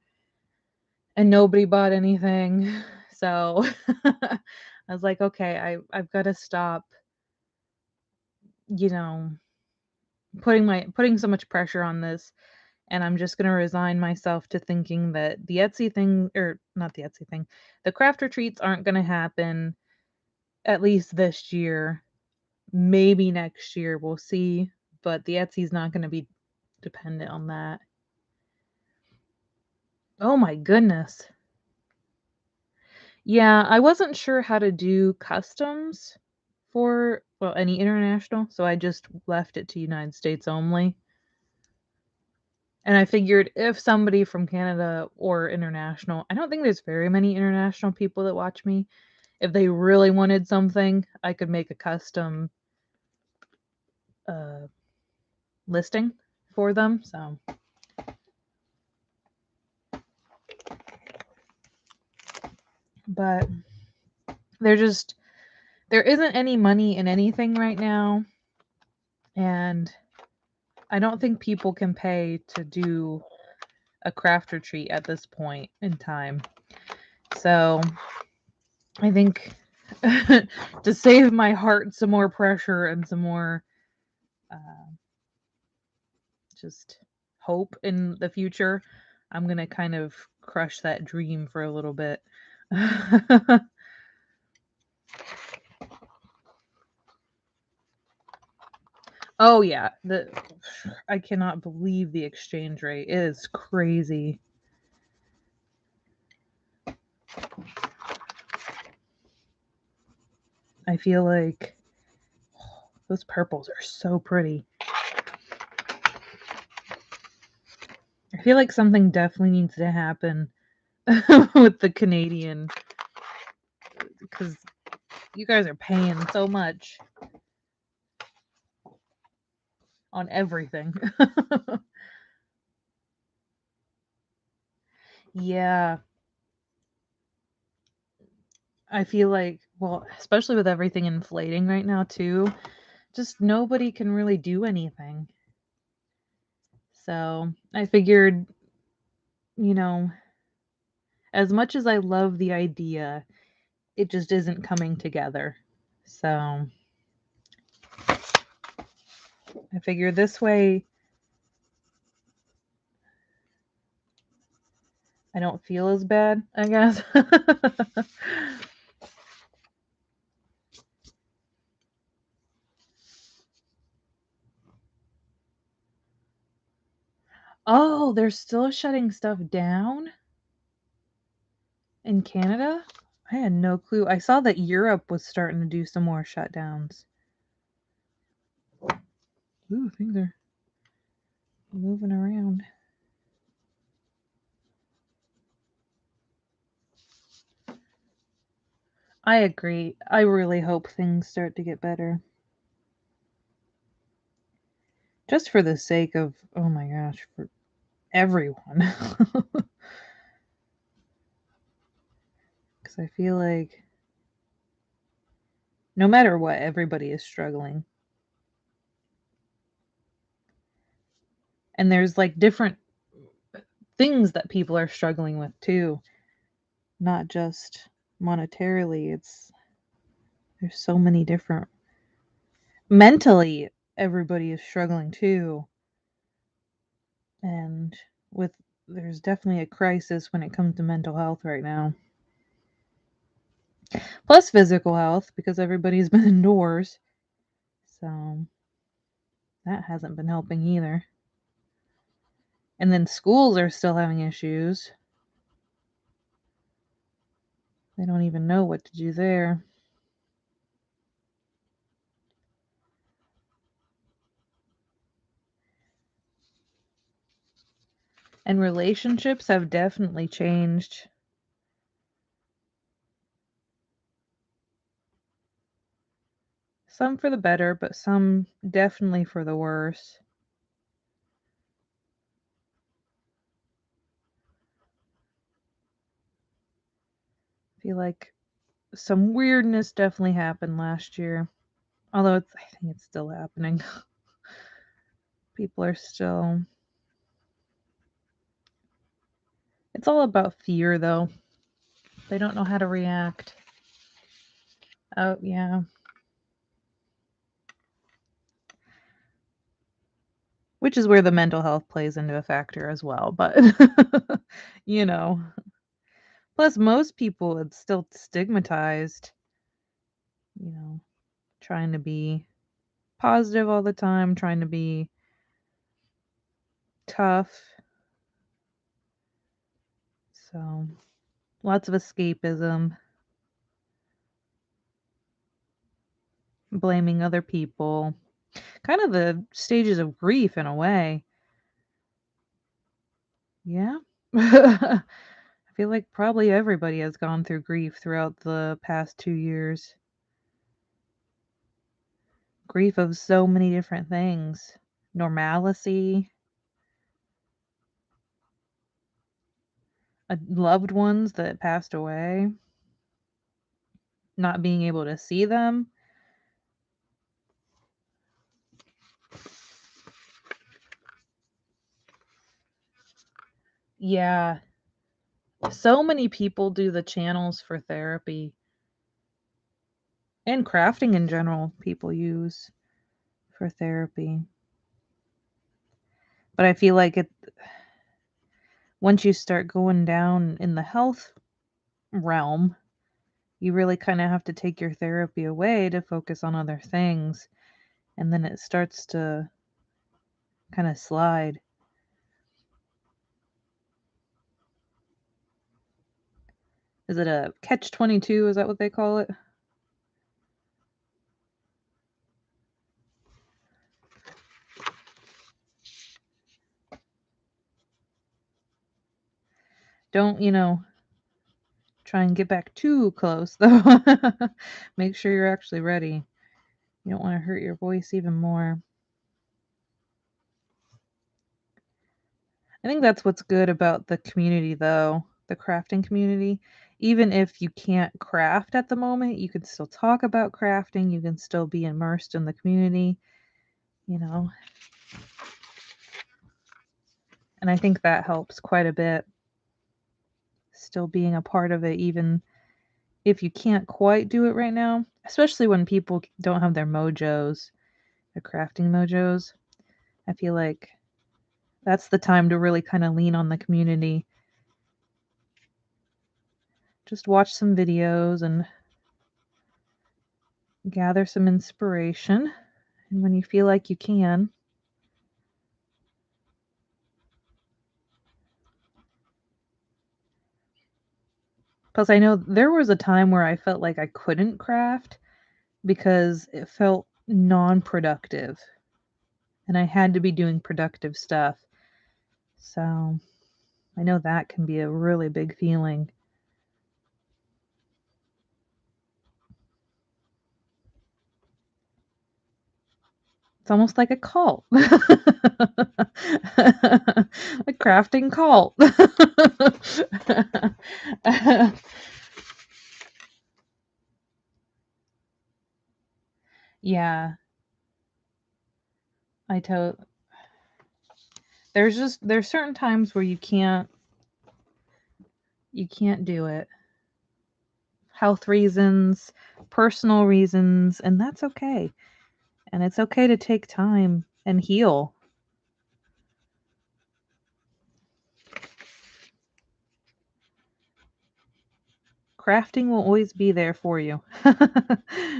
And nobody bought anything. So I was like, okay, I've got to stop, you know, putting so much pressure on this, and I'm just going to resign myself to thinking that the Etsy thing, or not the Etsy thing, the craft retreats aren't going to happen at least this year. Maybe next year, we'll see, but the Etsy's not going to be dependent on that. Oh my goodness. Yeah, I wasn't sure how to do customs for, well, any international, so I just left it to United States only. And I figured if somebody from Canada or international, I don't think there's very many international people that watch me. If they really wanted something, I could make a custom uh, listing for them. So, but there isn't any money in anything right now, and I don't think people can pay to do a craft retreat at this point in time. So I think to save my heart some more pressure and some more uh, just hope in the future, I'm gonna kind of crush that dream for a little bit. Oh yeah, I cannot believe the exchange rate. It is crazy. I feel like those purples are so pretty. I feel like something definitely needs to happen with the Canadian because you guys are paying so much on everything. Yeah, I feel like, well, especially with everything inflating right now too, just nobody can really do anything. So I figured, you know, as much as I love the idea, it just isn't coming together. So I figure this way I don't feel as bad, I guess. Oh, they're still shutting stuff down in Canada? I had no clue. I saw that Europe was starting to do some more shutdowns. Ooh, things are moving around. I agree. I really hope things start to get better. Just for the sake of, oh my gosh, for everyone. Because I feel like no matter what, everybody is struggling. And there's like different things that people are struggling with too, not just monetarily. There's so many different mentally everybody is struggling too. And with there's definitely a crisis when it comes to mental health right now. Plus physical health because everybody's been indoors. So that hasn't been helping either. And then schools are still having issues. They don't even know what to do there. And relationships have definitely changed. Some for the better, but some definitely for the worse. I feel like some weirdness definitely happened last year. Although I think it's still happening. People are still. It's all about fear, though. They don't know how to react. Oh, yeah. Which is where the mental health plays into a factor as well. But, you know, plus most people, it's still stigmatized, you know, trying to be positive all the time, trying to be tough. So, lots of escapism, blaming other people. Kind of the stages of grief in a way. Yeah. I feel like probably everybody has gone through grief throughout the past 2 years. Grief of so many different things. Normalcy, loved ones that passed away, not being able to see them. Yeah. So many people do the channels for therapy and crafting in general, people use for therapy. But I feel like once you start going down in the health realm, you really kind of have to take your therapy away to focus on other things. And then it starts to kind of slide. Is it a catch 22? Is that what they call it? Don't, try and get back too close, though. Make sure you're actually ready. You don't want to hurt your voice even more. I think that's what's good about the community, though. the crafting community. Even if you can't craft at the moment, you can still talk about crafting, you can still be immersed in the community, you know. And I think that helps quite a bit, still being a part of it, even if you can't quite do it right now, especially when people don't have their mojos, their crafting mojos. I feel like that's the time to really kind of lean on the community. Just watch some videos and gather some inspiration. And when you feel like you can. Plus, I know there was a time where I felt like I couldn't craft because it felt non productive and I had to be doing productive stuff. So I know that can be a really big feeling. It's almost like a cult. A crafting cult. Yeah, I to there's certain times where you can't do it. Health reasons, personal reasons, and that's okay. And it's okay to take time and heal. Crafting will always be there for you.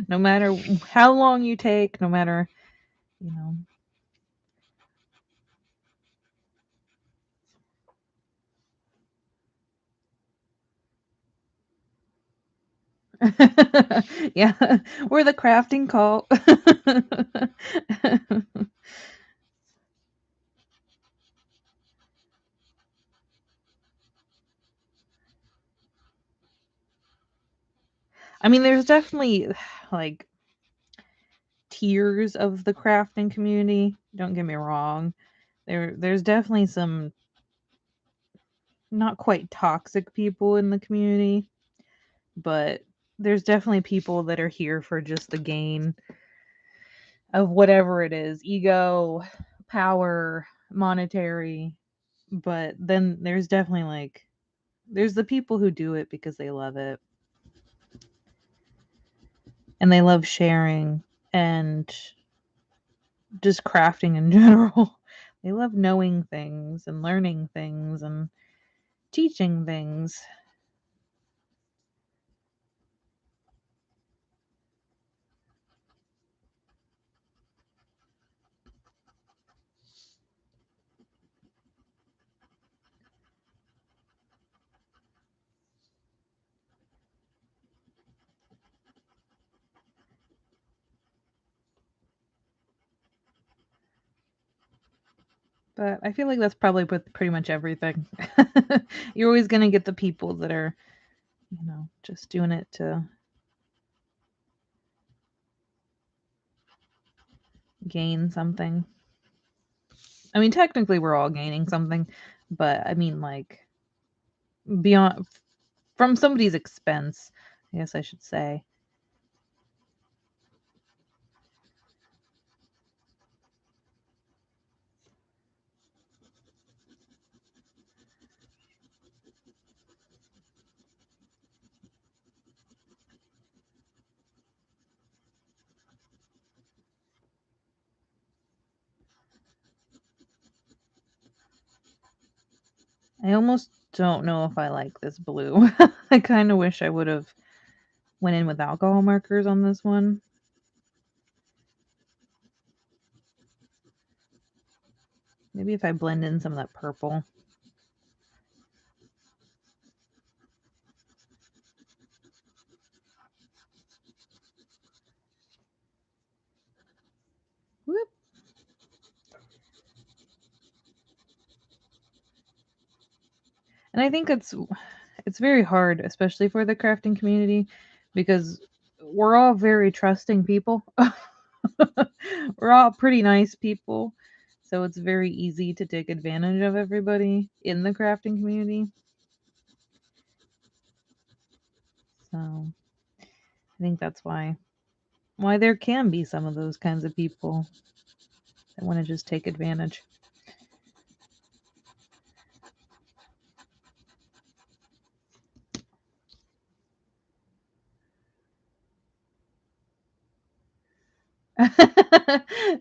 No matter how long you take, no matter, you know. Yeah, we're the crafting cult. I mean, there's definitely like tiers of the crafting community. Don't get me wrong. There's definitely some not quite toxic people in the community, but there's definitely people that are here for just the gain of whatever it is, ego, power, monetary. But then there's definitely like there's the people who do it because they love it and they love sharing and just crafting in general. They love knowing things and learning things and teaching things. But I feel like that's probably with pretty much everything. You're always going to get the people that are, just doing it to gain something. I mean, technically, we're all gaining something, but I mean, like, beyond from somebody's expense, I guess I should say. I almost don't know if I like this blue. I kind of wish I would have went in with alcohol markers on this one. Maybe if I blend in some of that purple. Whoop. And I think it's very hard, especially for the crafting community, because we're all very trusting people. We're all pretty nice people. So it's very easy to take advantage of everybody in the crafting community. So I think that's why there can be some of those kinds of people that want to just take advantage.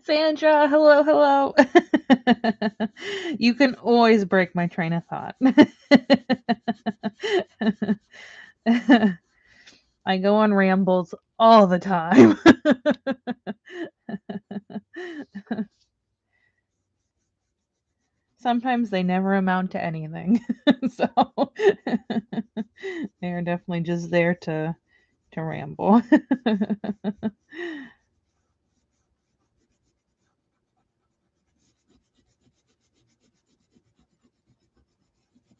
Sandra, hello. You can always break my train of thought. I go on rambles all the time. Sometimes they never amount to anything. So they're definitely just there to ramble.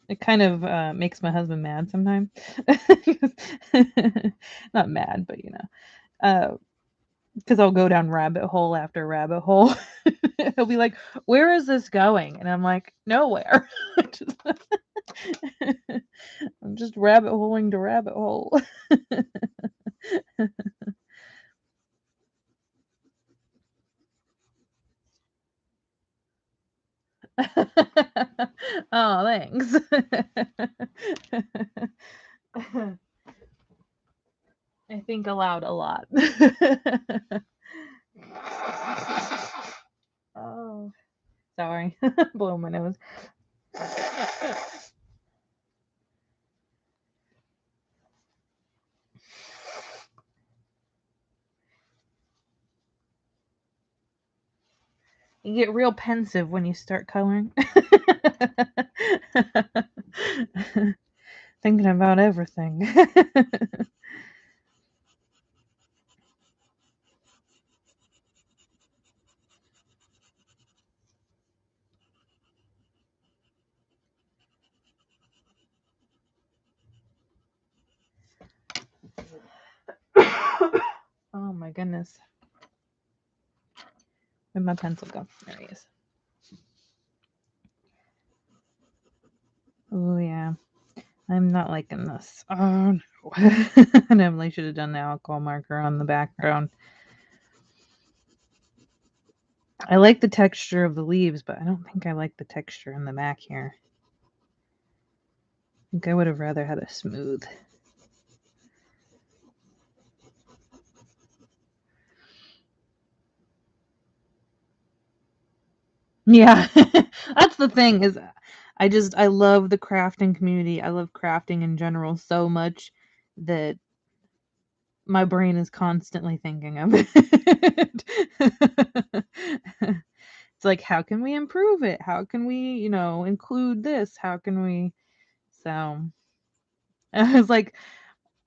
It kind of makes my husband mad sometimes. Not mad, but because I'll go down rabbit hole after rabbit hole. He'll be like, "Where is this going?" And I'm like, "Nowhere." I'm just rabbit holing to rabbit hole. Oh, thanks. I think aloud a lot. Oh, sorry. Blow my nose. You get real pensive when you start coloring. Thinking about everything. Oh my goodness. Where'd my pencil go? There he is. Oh yeah. I'm not liking this. Oh no. I definitely should have done the alcohol marker on the background. I like the texture of the leaves, but I don't think I like the texture in the back here. I think I would have rather had a smooth. Yeah. That's the thing is I love the crafting community. I love crafting in general so much that my brain is constantly thinking of it. It's like, how can we improve it? How can we, include this? How can we? So it was like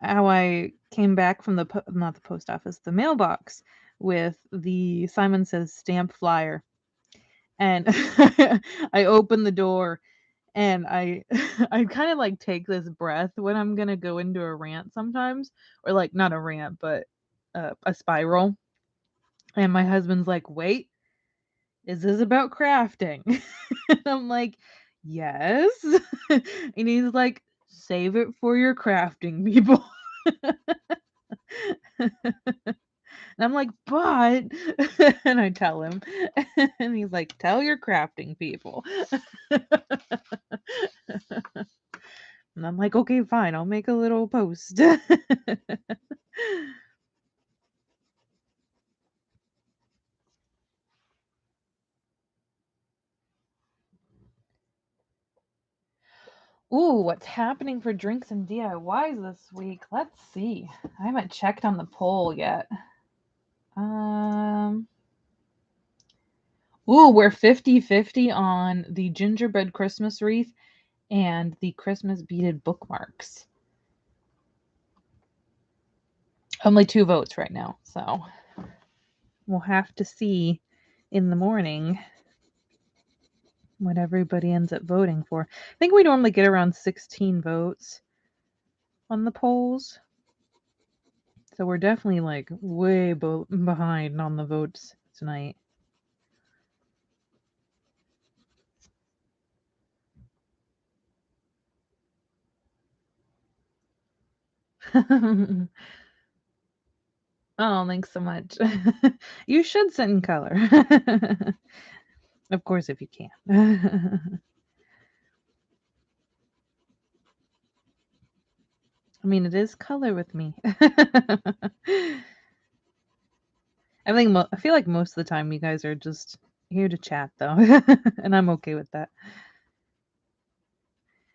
how I came back from not the post office, the mailbox with the Simon Says stamp flyer. And I opened the door and I I kind of like take this breath when I'm gonna go into a rant sometimes, or like not a rant, but a spiral. And my husband's like, "Wait, is this about crafting?" And I'm like, "Yes." And he's like, "Save it for your crafting people." And I'm like, "But," and I tell him, and he's like, "Tell your crafting people." And I'm like, "Okay, fine. I'll make a little post." Ooh, what's happening for drinks and DIYs this week? Let's see. I haven't checked on the poll yet. Um, we're 50-50 on the gingerbread Christmas wreath and the Christmas beaded bookmarks. Only 2 votes right now, so we'll have to see in the morning what everybody ends up voting for. I think we normally get around 16 votes on the polls. So we're definitely like way behind on the votes tonight. Oh, thanks so much. You should send in color. Of course, if you can. I mean, it is color with me. I feel like most of the time you guys are just here to chat, though, and I'm okay with that.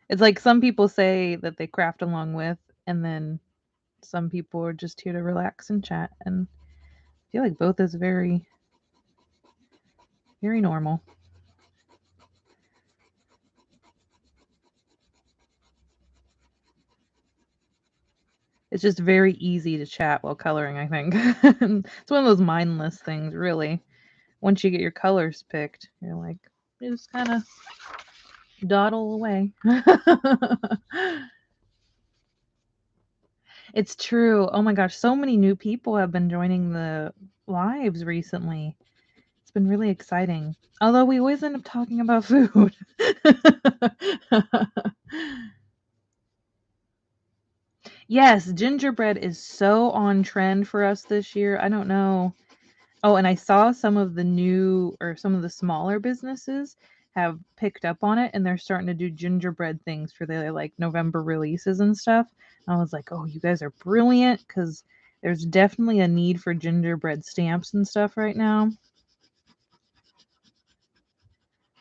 It's like some people say that they craft along with, and then some people are just here to relax and chat, and I feel like both is very, very normal. It's just very easy to chat while coloring, I think. It's one of those mindless things, really. Once you get your colors picked, you're like, you just kind of dawdle away. It's true. Oh my gosh, so many new people have been joining the lives recently. It's been really exciting. Although we always end up talking about food. Yes, gingerbread is so on trend for us this year. I don't know. Oh, and I saw some of the new or some of the smaller businesses have picked up on it and they're starting to do gingerbread things for their like November releases and stuff. And I was like, "Oh, you guys are brilliant cuz there's definitely a need for gingerbread stamps and stuff right now."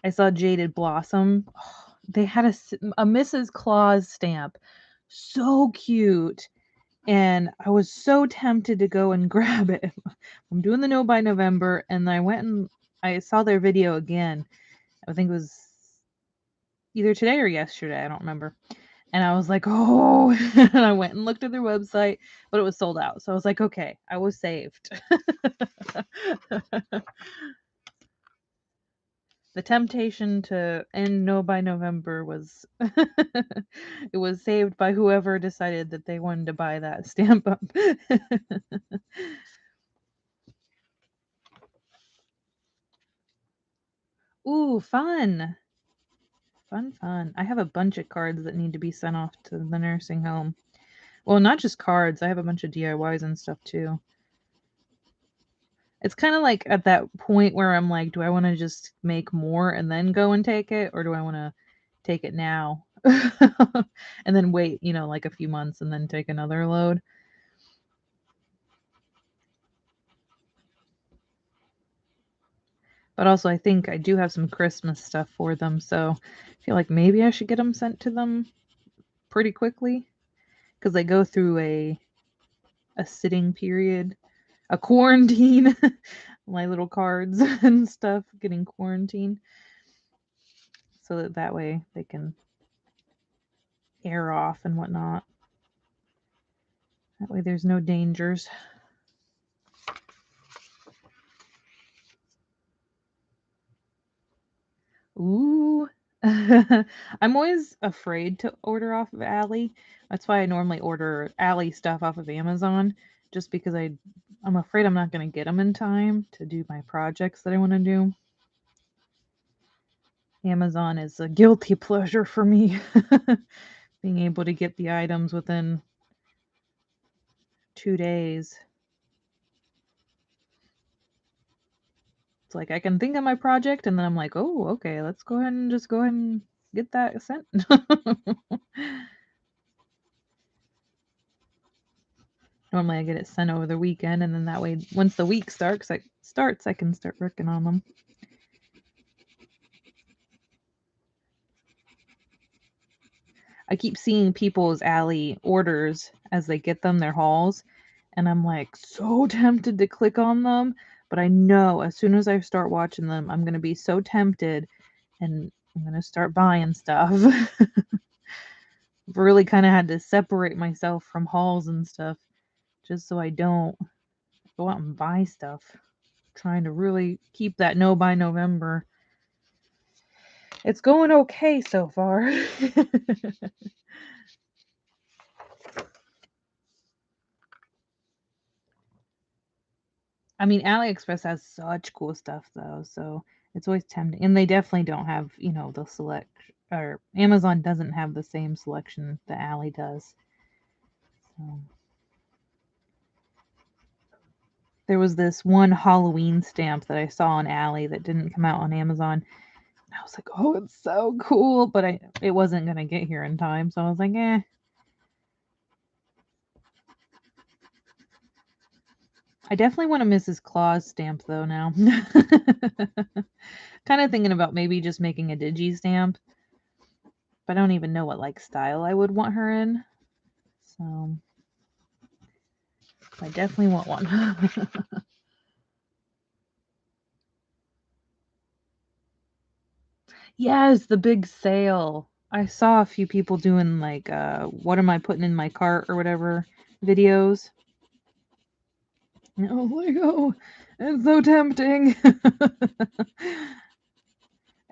I saw Jaded Blossom. They had a Mrs. Claus stamp. So cute. And I was so tempted to go and grab it. I'm doing the No by November, and I went and I saw their video again. I think it was either today or yesterday. I don't remember. And I was like, oh, and I went and looked at their website, but it was sold out. So I was like, okay, I was saved. The temptation to end No by November was it was saved by whoever decided that they wanted to buy that stamp up. Ooh, fun. Fun, fun. I have a bunch of cards that need to be sent off to the nursing home. Well, not just cards, I have a bunch of DIYs and stuff too. It's kind of like at that point where I'm like, do I want to just make more and then go and take it, or do I want to take it now and then wait, like a few months and then take another load? But also, I think I do have some Christmas stuff for them, so I feel like maybe I should get them sent to them pretty quickly because they go through a sitting period, a quarantine. My little cards and stuff getting quarantined, so that way they can air off and whatnot. That way there's no dangers. Ooh. I'm always afraid to order off of Ally. That's why I normally order Ally stuff off of Amazon, just because I'm afraid I'm not going to get them in time to do my projects that I want to do. Amazon is a guilty pleasure for me. Being able to get the items within 2 days. It's like I can think of my project and then I'm like, "Oh, okay, let's go ahead and just go ahead and get that sent." Normally I get it sent over the weekend and then that way once the week starts, I can start working on them. I keep seeing people's Ally orders as they get them, their hauls, and I'm like so tempted to click on them, but I know as soon as I start watching them, I'm gonna be so tempted and I'm gonna start buying stuff. I've really kind of had to separate myself from hauls and stuff just so I don't go out and buy stuff. Trying to really keep that No by November. It's going okay so far. I mean, AliExpress has such cool stuff though, so it's always tempting. And they definitely don't have, the select or Amazon doesn't have the same selection that Ali does. So there was this one Halloween stamp that I saw on Ally that didn't come out on Amazon. I was like, oh, it's so cool, but it wasn't gonna get here in time, so I was like, eh. I definitely want a Mrs. Claus stamp though now. Kind of thinking about maybe just making a digi stamp, but I don't even know what like style I would want her in. So I definitely want one. Yes, the big sale. I saw a few people doing like what am I putting in my cart or whatever videos. Oh Lego, it's so tempting.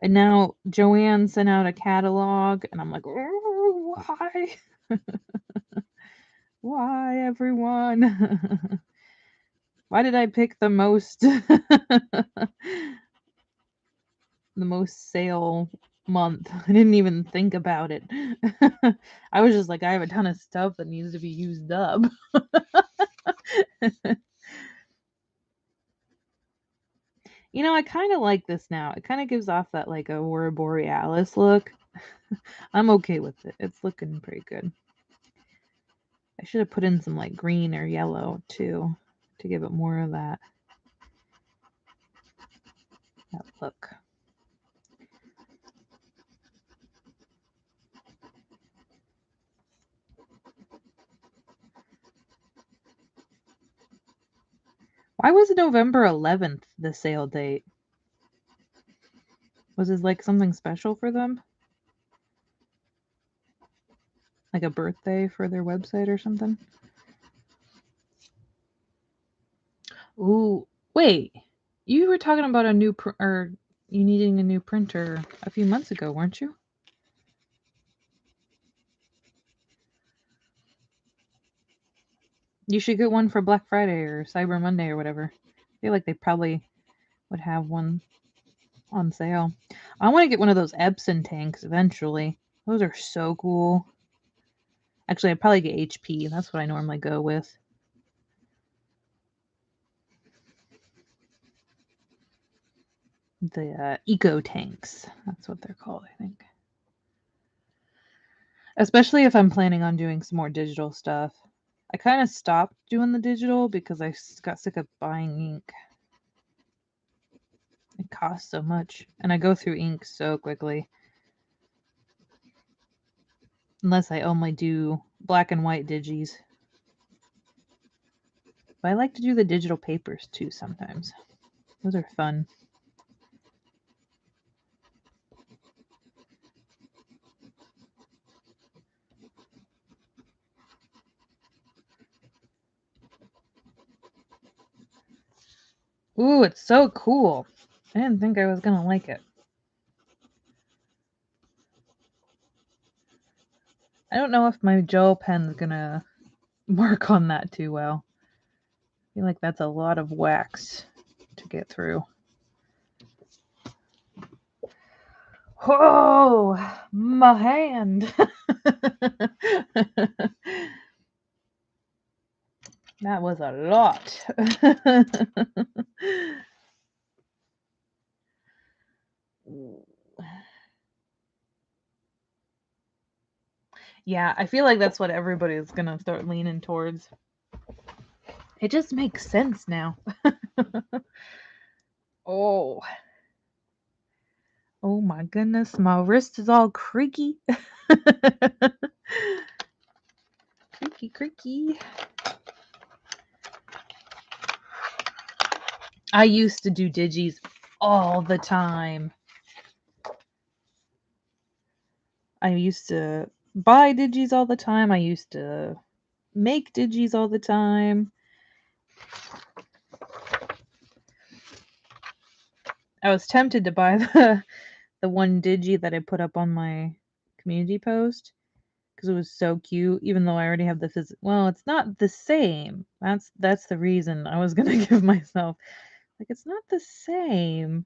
And now Joanne sent out a catalog and I'm like, oh, why? Why everyone? Why did I pick the most the most sale month? I didn't even think about it. I was just like, I have a ton of stuff that needs to be used up. You know, I kind of like this now. It kind of gives off that like Aurora Borealis look. I'm okay with it. It's looking pretty good. I should have put in some like green or yellow too to give it more of that look. Why was November 11th the sale date? Was it like something special for them? Like a birthday for their website or something? Ooh, wait. You were talking about a new or you needing a new printer a few months ago, weren't you? You should get one for Black Friday or Cyber Monday or whatever. I feel like they probably would have one on sale. I want to get one of those Epson tanks eventually. Those are so cool. Actually, I'd probably get HP. That's what I normally go with. The eco tanks. That's what they're called, I think. Especially if I'm planning on doing some more digital stuff. I kind of stopped doing the digital because I got sick of buying ink. It costs so much, and I go through ink so quickly. Unless I only do black and white digis. But I like to do the digital papers too sometimes. Those are fun. Ooh, it's so cool. I didn't think I was gonna like it. I don't know if my gel pen's gonna work on that too well. I feel like that's a lot of wax to get through. Oh, my hand. That was a lot. Yeah, I feel like that's what everybody's gonna start leaning towards. It just makes sense now. Oh. Oh my goodness, my wrist is all creaky. Creaky, creaky. I used to do digis all the time. I used to buy digis all the time. I used to make digis all the time. I was tempted to buy the one digi that I put up on my community post because it was so cute, even though I already have the well, it's not the same. That's the reason I was gonna give myself like it's not the same,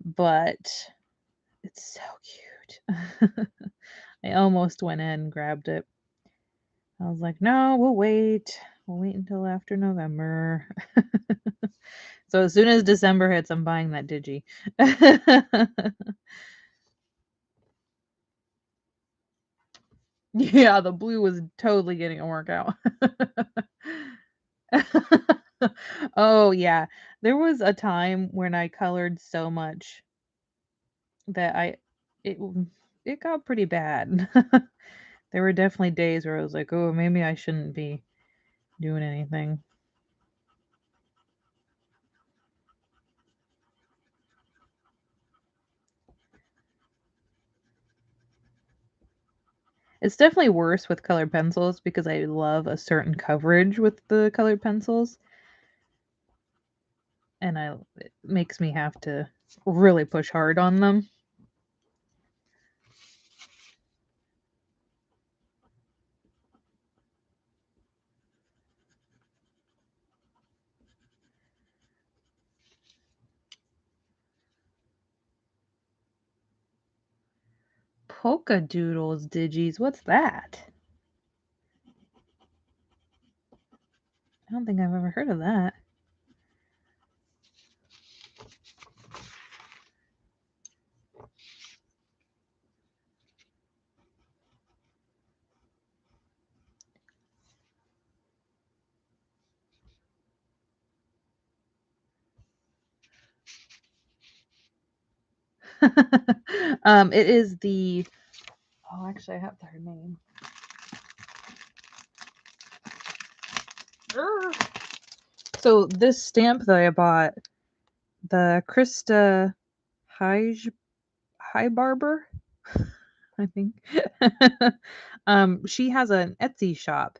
but it's so cute. I almost went in and grabbed it. I was like, no, we'll wait. We'll wait until after November. So as soon as December hits, I'm buying that Digi. Yeah, the blue was totally getting a workout. Oh, yeah. There was a time when I colored so much that it it got pretty bad. There were definitely days where I was like, "Oh, maybe I shouldn't be doing anything." It's definitely worse with colored pencils because I love a certain coverage with the colored pencils, and it makes me have to really push hard on them. Polka Doodles Digis, what's that? I don't think I've ever heard of that. It is the oh, actually, I have her name. So this stamp that I bought, the Krista Barber, I think. She has an Etsy shop,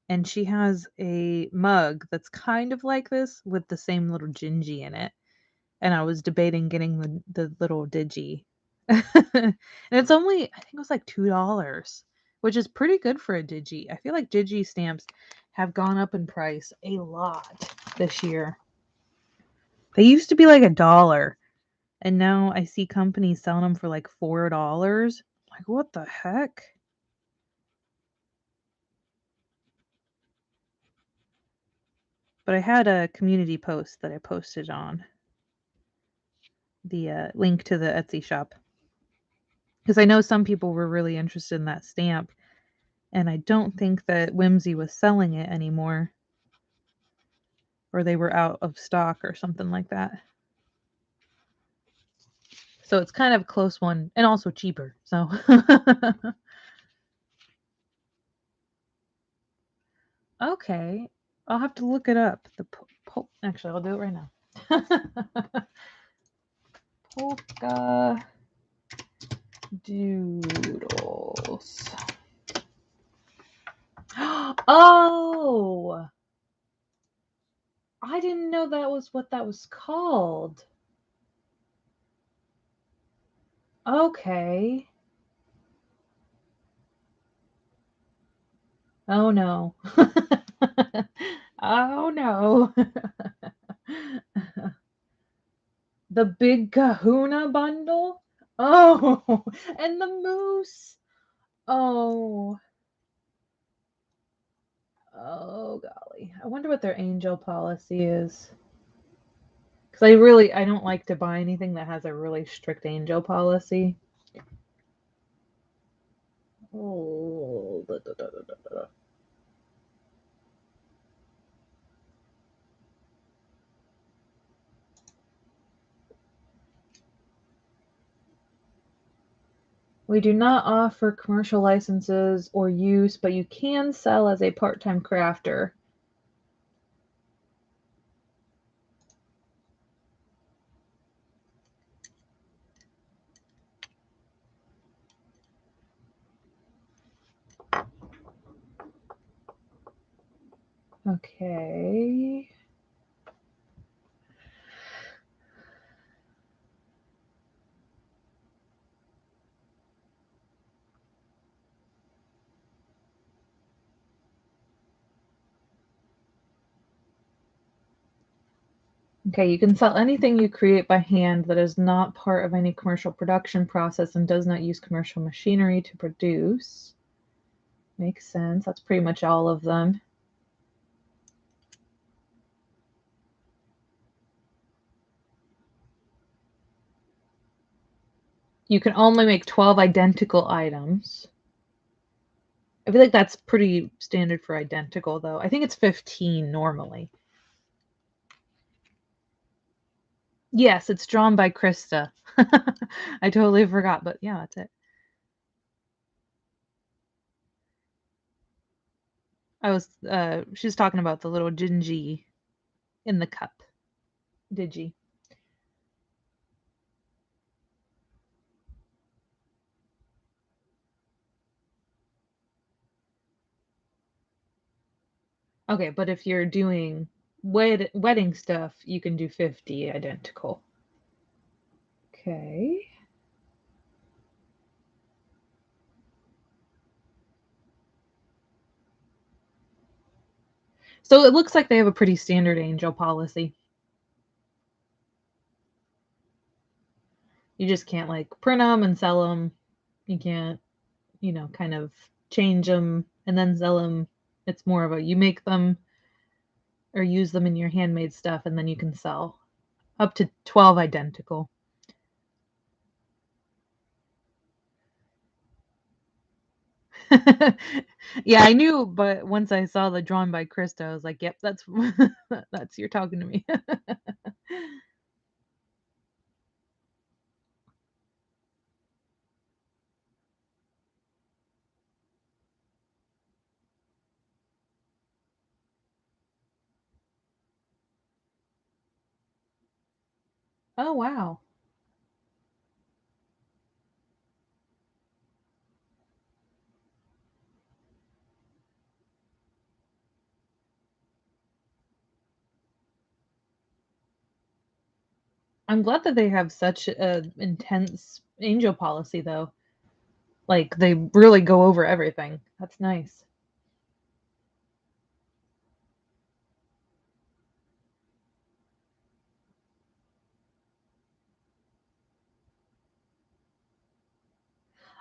and she has a mug that's kind of like this with the same little Gingy in it. And I was debating getting the little Digi. And it's only, I think it was like $2, which is pretty good for a Digi. I feel like Digi stamps have gone up in price a lot this year. They used to be like $1, and now I see companies selling them for like $4. Like, what the heck? But I had a community post that I posted on the link to the Etsy shop because I know some people were really interested in that stamp, and I don't think that Whimsy was selling it anymore, or they were out of stock or something like that. So it's kind of a close one and also cheaper. So okay, I'll have to look it up. Actually, I'll do it right now. Polka doodles. Oh, I didn't know that was what that was called. Okay. Oh no. Oh no. The Big Kahuna bundle? Oh, and the moose. Oh. Oh golly. I wonder what their angel policy is. Cuz I don't like to buy anything that has a really strict angel policy. Oh. Da, da, da, da, da, da. We do not offer commercial licenses or use, but you can sell as a part-time crafter. Okay. Okay, you can sell anything you create by hand that is not part of any commercial production process and does not use commercial machinery to produce. Makes sense. That's pretty much all of them. You can only make 12 identical items. I feel like that's pretty standard for identical, though. I think it's 15 normally. Yes, it's drawn by Krista. I totally forgot, but yeah, that's it. She's talking about the little Gingy in the cup. Digi. Okay, but if you're doing wedding stuff, you can do 50 identical. Okay. So it looks like they have a pretty standard angel policy. You just can't like print them and sell them. You can't, kind of change them and then sell them. It's more of a you make them or use them in your handmade stuff and then you can sell up to 12 identical. Yeah, I knew, but once I saw the drawn by Krista, I was like, "Yep, that's that's you're talking to me." Oh, wow. I'm glad that they have such a intense angel policy though. Like they really go over everything. That's nice.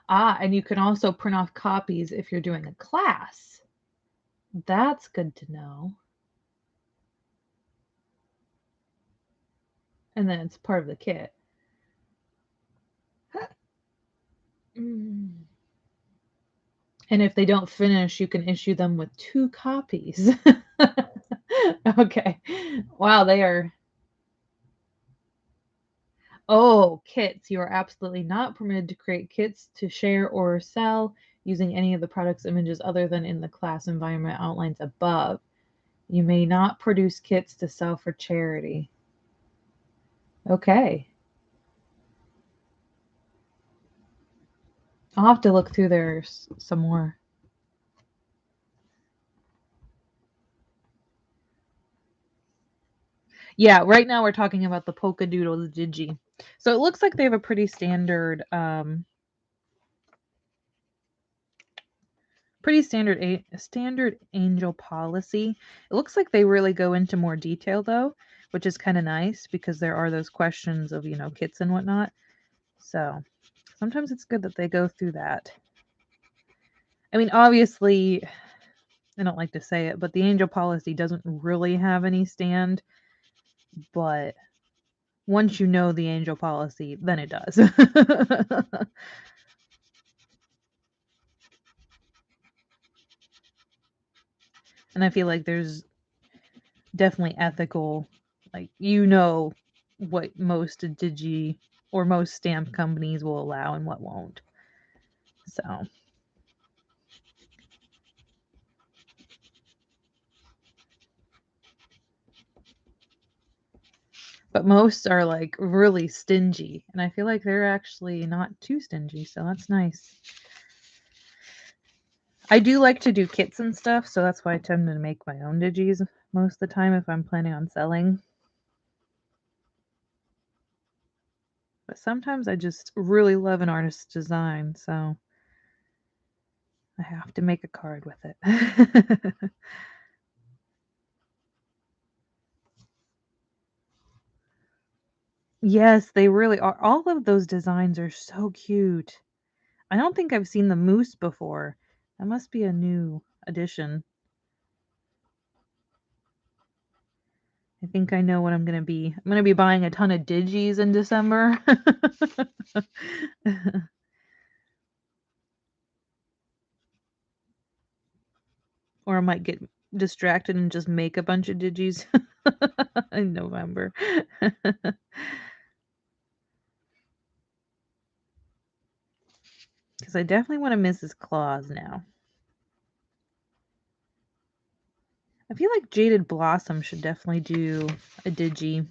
Ah, and you can also print off copies if you're doing a class. That's good to know. And then it's part of the kit. Mm. And if they don't finish, you can issue them with 2 copies. Okay. Wow, they are Oh, kits. You are absolutely not permitted to create kits to share or sell using any of the product's images other than in the class environment outlines above. You may not produce kits to sell for charity. Okay. I'll have to look through there some more. Yeah, right now we're talking about the Polka Doodles Digi. So it looks like they have a pretty standard angel policy. It looks like they really go into more detail though, which is kind of nice because there are those questions of, kits and whatnot. So sometimes it's good that they go through that. I mean, obviously, I don't like to say it, but the angel policy doesn't really have any stand, but once you know the angel policy, then it does. And I feel like there's definitely ethical, like, what most digi or most stamp companies will allow and what won't. So, but most are like really stingy, and I feel like they're actually not too stingy, so that's nice. I do like to do kits and stuff, so that's why I tend to make my own digis most of the time if I'm planning on selling. But sometimes I just really love an artist's design, so I have to make a card with it. Yes, they really are. All of those designs are so cute. I don't think I've seen the moose before. That must be a new addition. I think I know what I'm gonna be. I'm gonna be buying a ton of digis in December. Or I might get distracted and just make a bunch of digis in November. Because I definitely want a Mrs. Claus now. I feel like Jaded Blossom should definitely do a digi.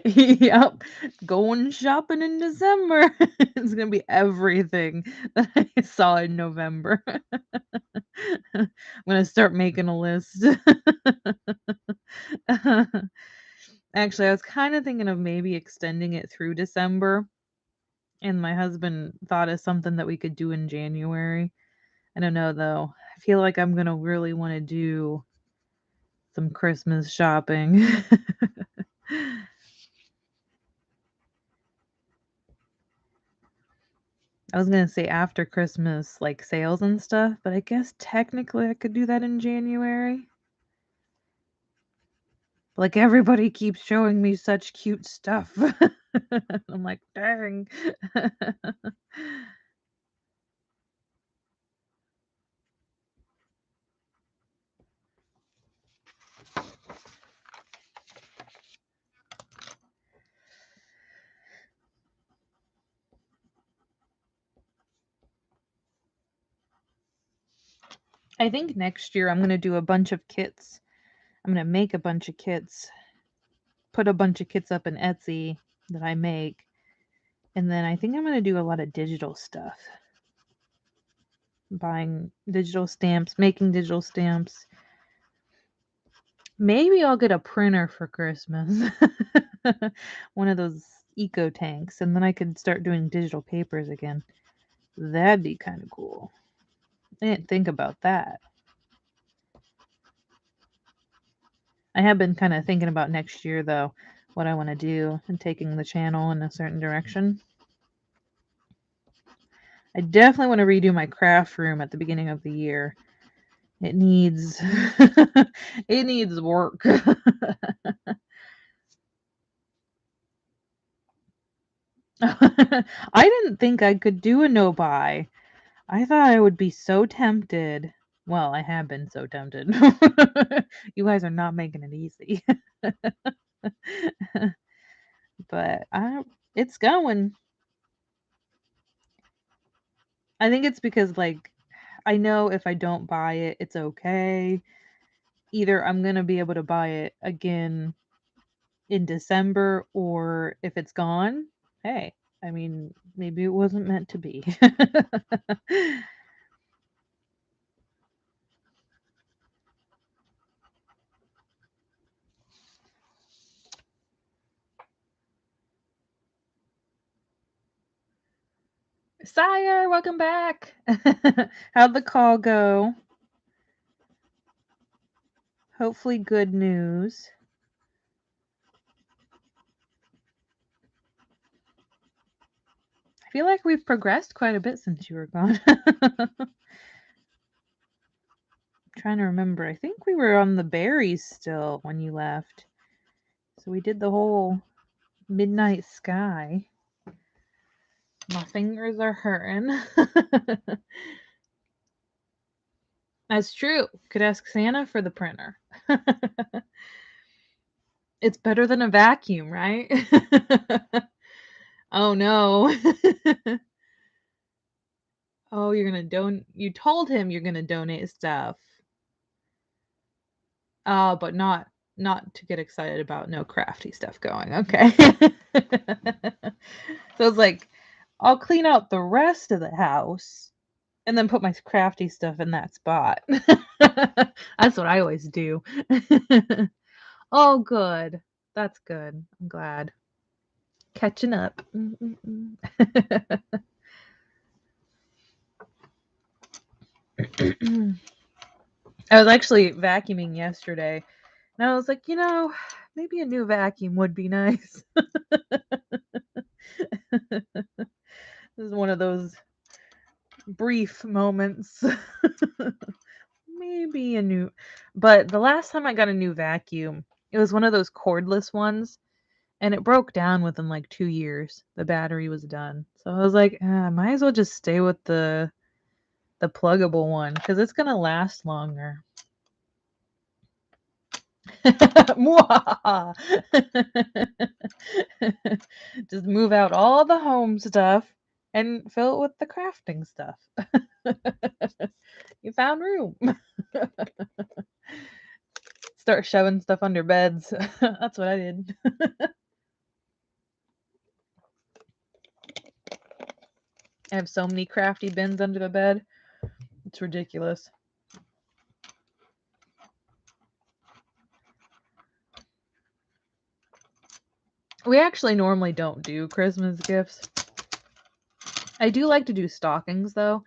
Yep. Going shopping in December. It's going to be everything that I saw in November. I'm going to start making a list. Actually, I was kind of thinking of maybe extending it through December. And my husband thought of something that we could do in January. I don't know, though. I feel like I'm going to really want to do some Christmas shopping. I was gonna say after Christmas, like sales and stuff, but I guess technically I could do that in January. Like everybody keeps showing me such cute stuff. I'm like, dang. I think next year I'm gonna do a bunch of kits. I'm gonna make a bunch of kits, put a bunch of kits up in Etsy that I make, and then I think I'm gonna do a lot of digital stuff. Buying digital stamps, making digital stamps. Maybe I'll get a printer for Christmas. One of those eco tanks, and then I could start doing digital papers again. That'd be kind of cool. I didn't think about that. I have been kind of thinking about next year, though, what I want to do and taking the channel in a certain direction. I definitely want to redo my craft room at the beginning of the year. It needs it needs work. I didn't think I could do a no buy. I thought I would be so tempted. Well, I have been so tempted. You guys are not making it easy. But it's going. I think it's because like I know if I don't buy it, it's okay. Either I'm going to be able to buy it again in December, or if it's gone, hey, I mean, maybe it wasn't meant to be. Sire, welcome back. How'd the call go? Hopefully good news. I feel like we've progressed quite a bit since you were gone. Trying to remember. I think we were on the berries still when you left. So we did the whole midnight sky. My fingers are hurting. That's true. Could ask Santa for the printer. It's better than a vacuum, right? Oh no. Oh, you're gonna you told him you're gonna donate stuff. Oh, but not to get excited about no crafty stuff going. Okay. So it's like I'll clean out the rest of the house and then put my crafty stuff in that spot. That's what I always do. Oh, good. That's good. I'm glad. Catching up. I was actually vacuuming yesterday And I was like, maybe a new vacuum would be nice. This is one of those brief moments. Maybe a new, but the last time I got a new vacuum, it was one of those cordless ones, and it broke down within like 2 years. The battery was done. So I was like, might as well just stay with the pluggable one because it's gonna last longer. Just move out all the home stuff and fill it with the crafting stuff. You found room. Start shoving stuff under beds. That's what I did. I have so many crafty bins under the bed. It's ridiculous. We actually normally don't do Christmas gifts. I do like to do stockings, though.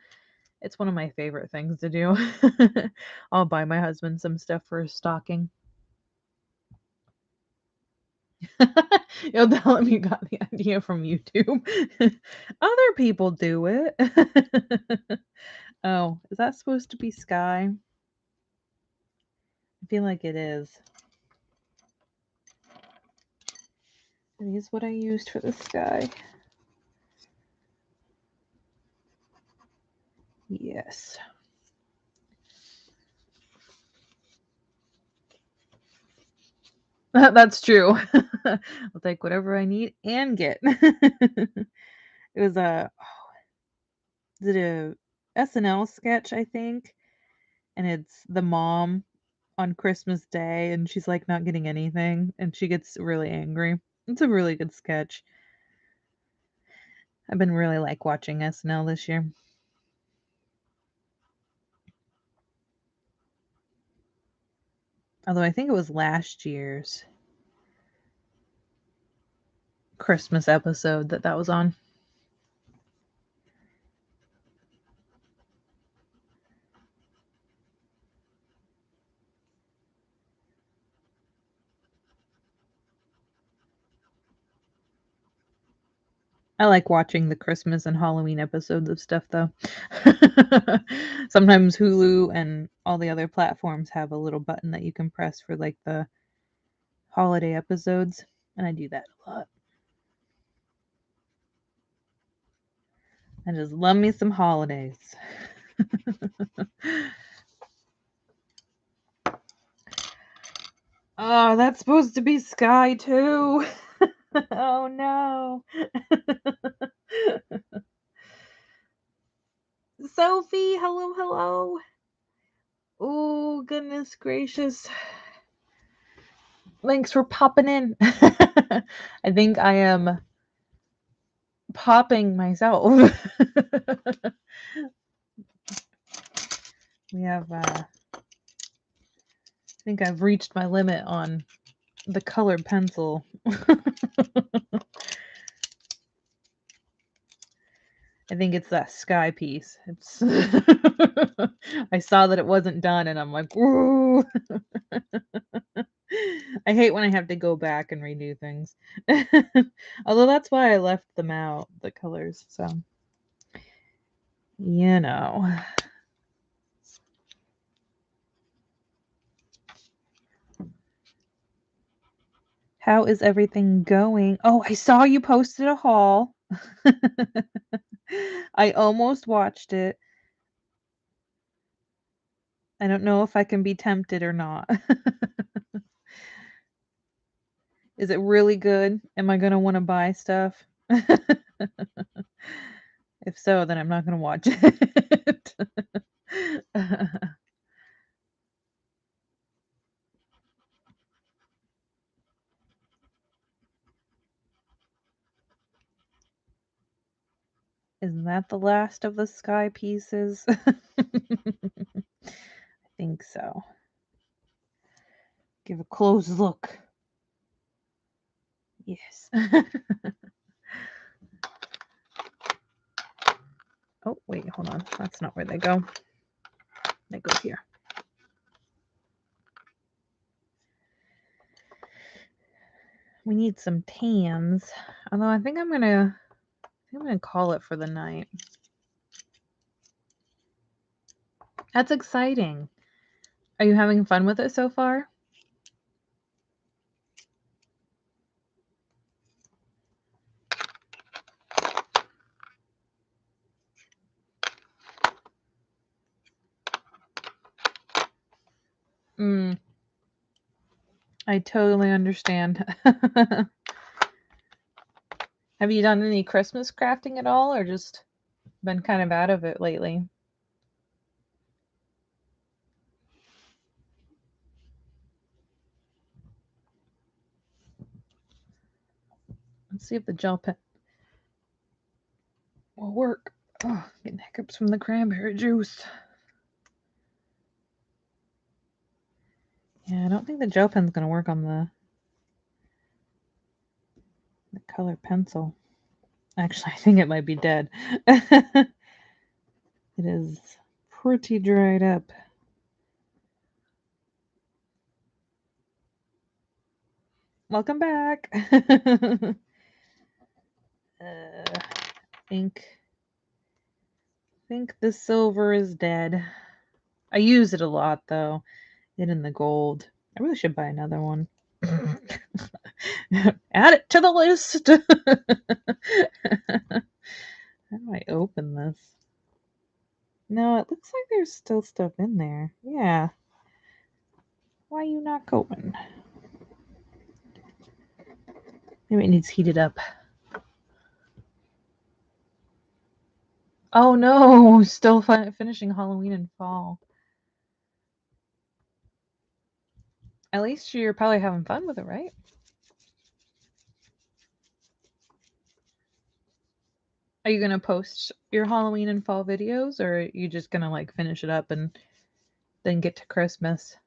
It's one of my favorite things to do. I'll buy my husband some stuff for his stocking. You'll tell him you got the idea from YouTube. Other people do it. Oh, is that supposed to be sky? I feel like it is. Are these what I used for the sky? Yes. That's true. I'll take whatever I need and get. It was a SNL sketch, I think, and it's the mom on Christmas Day, and she's like not getting anything, and she gets really angry. It's a really good sketch. I've been really like watching SNL this year. Although I think it was last year's Christmas episode that was on. I like watching the Christmas and Halloween episodes of stuff, though. Sometimes Hulu and all the other platforms have a little button that you can press for like the holiday episodes, and I do that a lot. I just love me some holidays. Oh, that's supposed to be sky too. Oh no. Sophie, hello, hello. Oh, goodness gracious. Thanks for popping in. I think I am popping myself. We have, I think I've reached my limit on the colored pencil. I think it's that sky piece. It's I saw that it wasn't done and I'm like, "Woo." I hate when I have to go back and redo things. Although that's why I left them out, the colors. So, you know. How is everything going? Oh, I saw you posted a haul. I almost watched it. I don't know if I can be tempted or not. Is it really good? Am I gonna wanna buy stuff? If so, then I'm not gonna watch it. Isn't that the last of the sky pieces? I think so. Give a close look. Yes. Oh, wait, hold on. That's not where they go. They go here. We need some tans. Although I think I'm gonna call it for the night. That's exciting. Are you having fun with it so far? I totally understand. Have you done any Christmas crafting at all, or just been kind of out of it lately? Let's see if the gel pen will work. Oh, getting hiccups from the cranberry juice. Yeah, I don't think the gel pen's going to work on the color pencil. Actually, I think it might be dead. It is pretty dried up. Welcome back. I think the silver is dead. I use it a lot though. It and the gold. I really should buy another one. Add it to the list. How do I open this? No, it looks like there's still stuff in there. Yeah. Why are you not going? Maybe it needs heated up. Oh no, still finishing Halloween and fall. At least you're probably having fun with it, right? Are you gonna post your Halloween and fall videos, or are you just gonna like finish it up and then get to Christmas?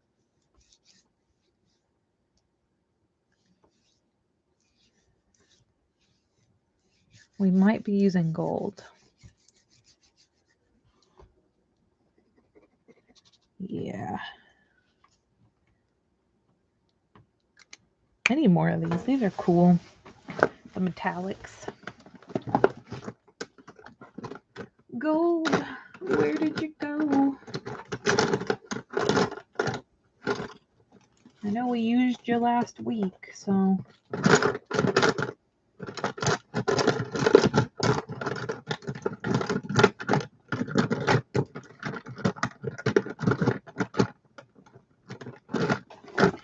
We might be using gold. Yeah. I need more of these. These are cool. The metallics. Gold, where did you go? I know we used you last week, so.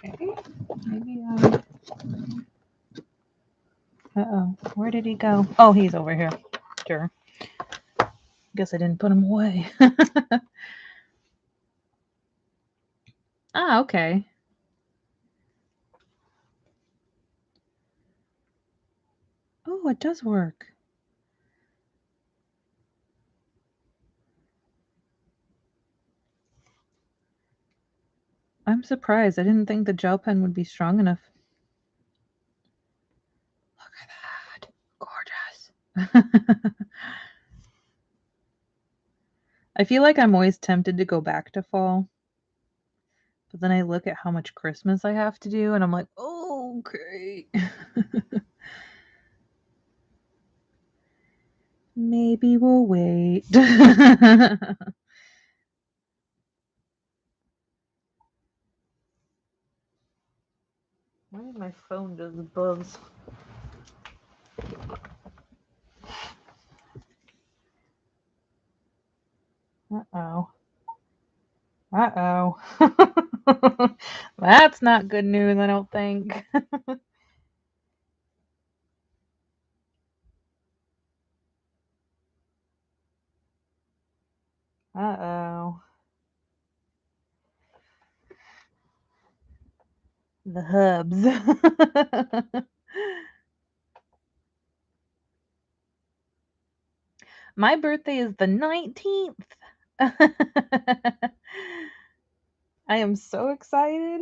Okay, maybe uh-oh, where did he go? Oh, he's over here. Sure. Guess I didn't put him away. Ah, okay. Oh, it does work. I'm surprised. I didn't think the gel pen would be strong enough. Look at that. Gorgeous. I feel like I'm always tempted to go back to fall. But then I look at how much Christmas I have to do and I'm like, oh, okay. Maybe we'll wait. Why did my phone just buzz? Uh-oh. Uh-oh. That's not good news, I don't think. Uh-oh. The hubs. My birthday is the 19th. I am so excited.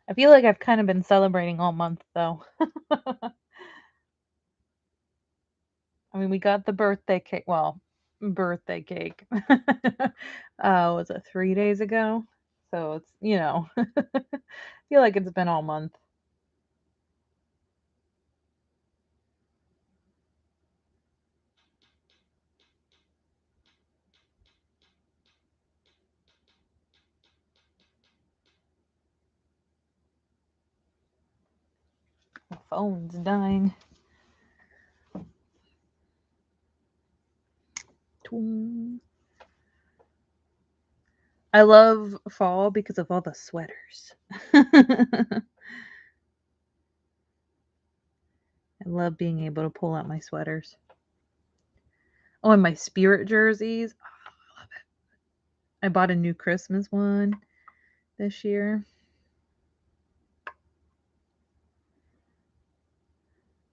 I feel like I've kind of been celebrating all month, though. I mean, we got the birthday cake. Well, birthday cake. Was it 3 days ago? So it's, I feel like it's been all month. My phone's dying. I love fall because of all the sweaters. I love being able to pull out my sweaters. Oh, and my spirit jerseys. Oh, I love it. I bought a new Christmas one this year.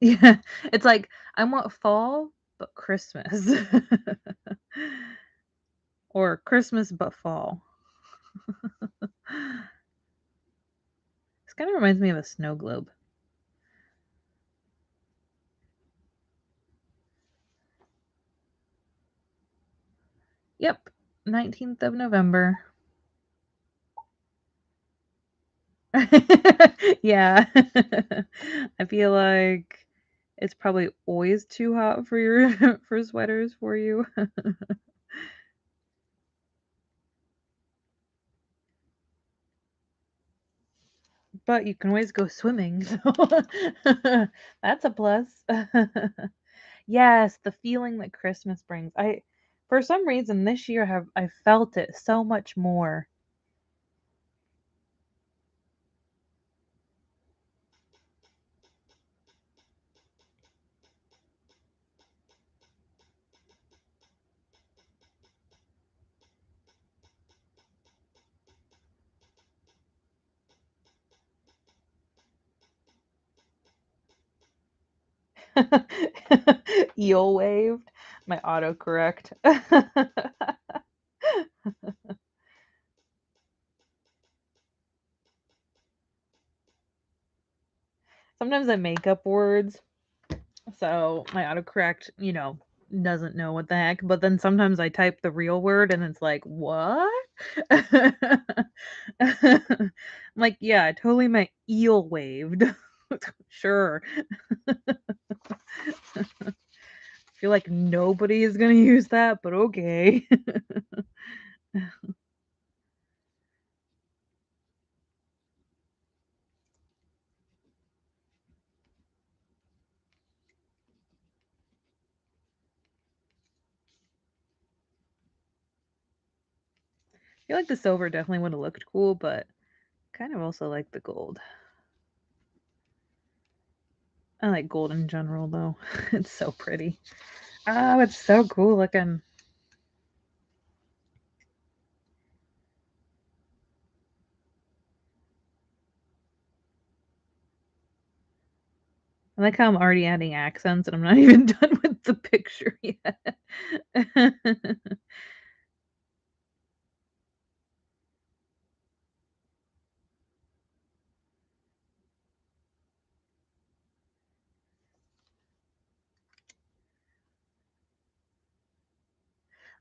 Yeah, it's like I want fall, but Christmas. Or Christmas but fall. This kind of reminds me of a snow globe. Yep, 19th of November. Yeah. I feel like it's probably always too hot for your for sweaters for you. But you can always go swimming, so that's a plus. Yes, the feeling that Christmas brings. For some reason this year have I felt it so much more. Eel waved. My autocorrect. Sometimes I make up words, so my autocorrect, doesn't know what the heck. But then sometimes I type the real word and it's like, what? I'm like, yeah, I totally meant eel waved. Sure. Feel like nobody is gonna use that, but okay. I feel like the silver definitely would have looked cool, but kind of also like the gold. I like gold in general, though. It's so pretty. Oh, it's so cool looking. I like how I'm already adding accents and I'm not even done with the picture yet.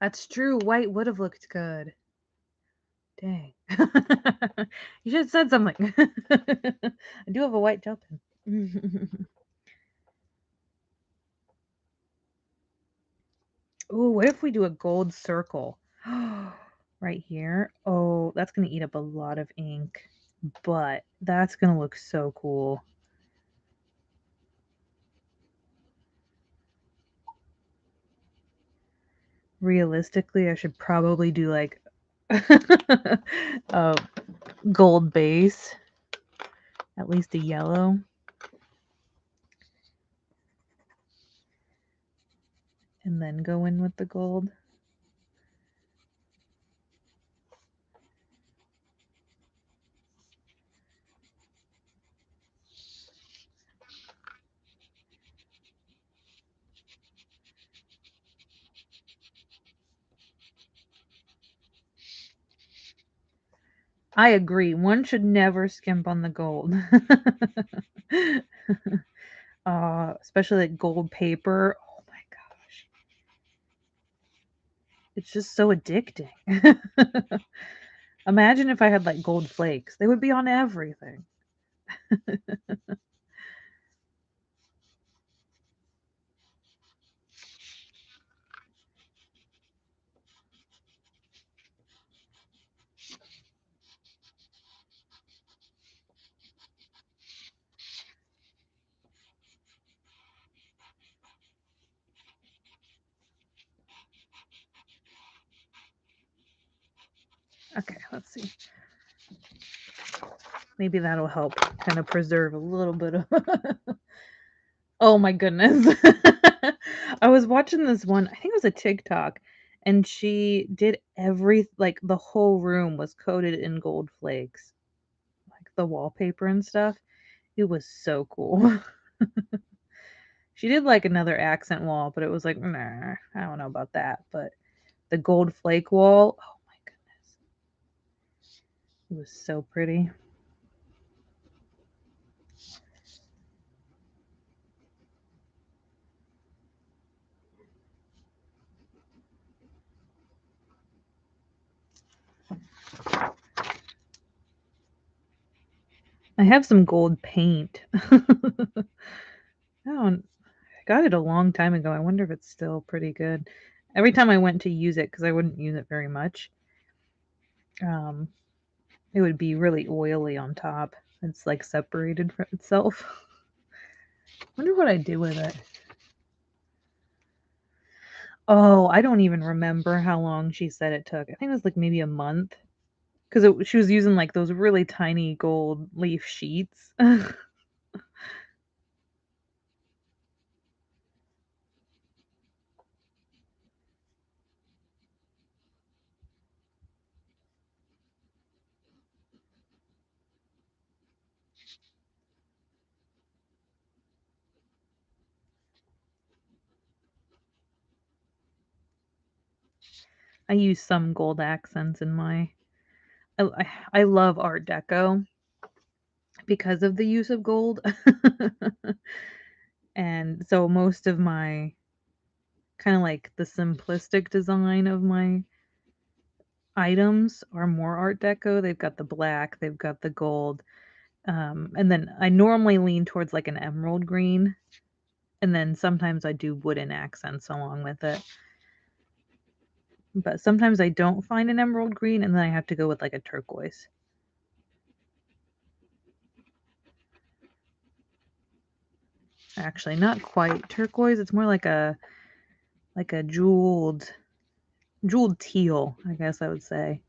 That's true. White would have looked good. Dang. You should have said something. I do have a white gel pen. Ooh, what if we do a gold circle right here? Oh, that's gonna eat up a lot of ink, but that's gonna look so cool. Realistically, I should probably do like a gold base, at least a yellow, and then go in with the gold. I agree. One should never skimp on the gold. Especially like gold paper. Oh my gosh. It's just so addicting. Imagine if I had like gold flakes. They would be on everything. Okay, let's see. Maybe that'll help kind of preserve a little bit of. Oh my goodness. I was watching this one, I think it was a TikTok, and she did like the whole room was coated in gold flakes, like the wallpaper and stuff. It was so cool. She did like another accent wall, but it was like, nah, I don't know about that. But the gold flake wall, oh my goodness, it was so pretty. I have some gold paint. I don't, I got it a long time ago. I wonder if it's still pretty good. Every time I went to use it, because I wouldn't use it very much, um, it would be really oily on top. It's like separated from itself. Wonder what I did with it. Oh, I don't even remember how long she said it took. I think it was like maybe a month because she was using like those really tiny gold leaf sheets. I use some gold accents in my. I love Art Deco because of the use of gold. And so most of my kind of like the simplistic design of my items are more Art Deco. They've got the black, they've got the gold. And then I normally lean towards like an emerald green. And then sometimes I do wooden accents along with it. But sometimes I don't find an emerald green and then I have to go with like a turquoise. Actually, not quite turquoise. It's more like a jeweled teal, I guess I would say.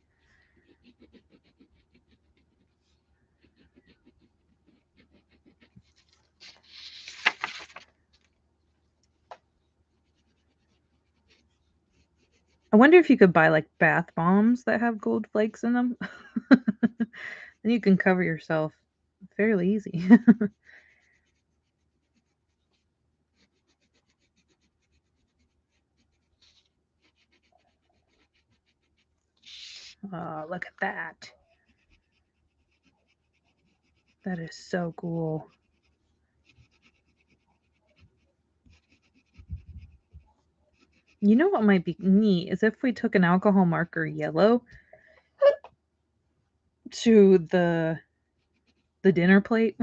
I wonder if you could buy like bath bombs that have gold flakes in them. Then you can cover yourself fairly easy. Oh, look at that. That is so cool. You know what might be neat is if we took an alcohol marker yellow to the dinner plate.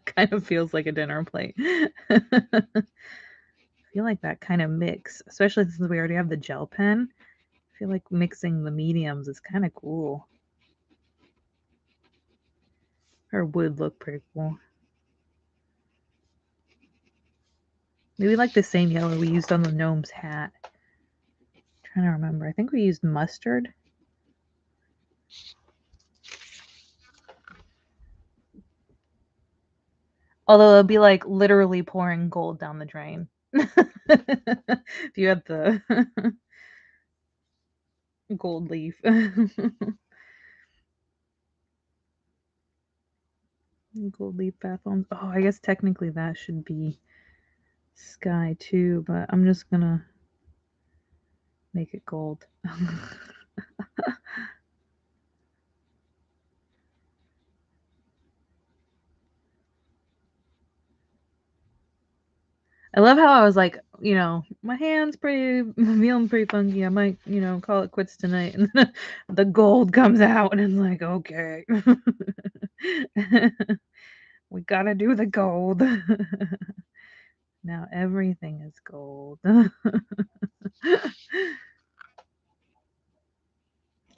Kind of feels like a dinner plate. I feel like that kind of mix, especially since we already have the gel pen. I feel like mixing the mediums is kind of cool. Or would look pretty cool. Maybe like the same yellow we used on the gnome's hat. Trying to remember. I think we used mustard. Although it'll be like literally pouring gold down the drain. If you had the gold leaf. Gold leaf bath bombs. Oh, I guess technically that should be sky too, but I'm just gonna make it gold. I love how I was like, you know, my hand's feeling pretty funky. I might, you know, call it quits tonight. And then the gold comes out, and it's like, okay, we gotta do the gold. Now everything is gold.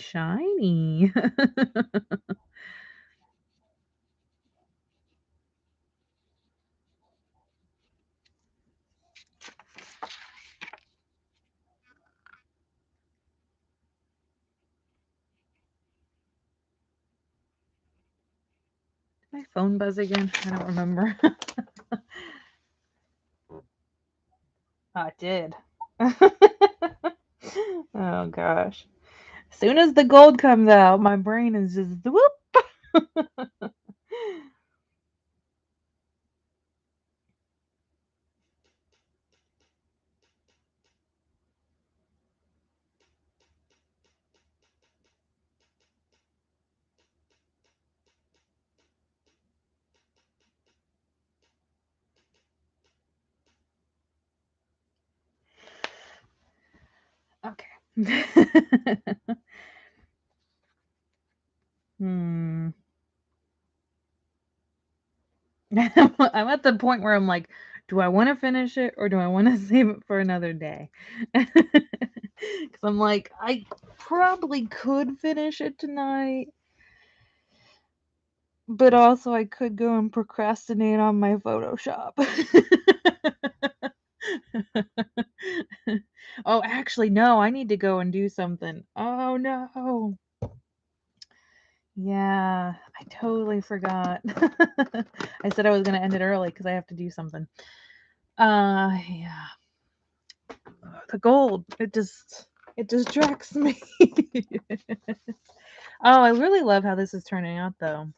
Shiny. My phone buzz again? I don't remember. Oh, it did. Oh gosh. As soon as the gold comes out, my brain is just whoop. Okay. Hmm. I'm at the point where I'm like, do I want to finish it or do I want to save it for another day? Because I'm like, I probably could finish it tonight, but also I could go and procrastinate on my Photoshop. Oh, actually, no, I need to go and do something. Oh, no. Yeah, I totally forgot. I said I was gonna end it early because I have to do something. Yeah. The gold, it distracts me. Oh, I really love how this is turning out though.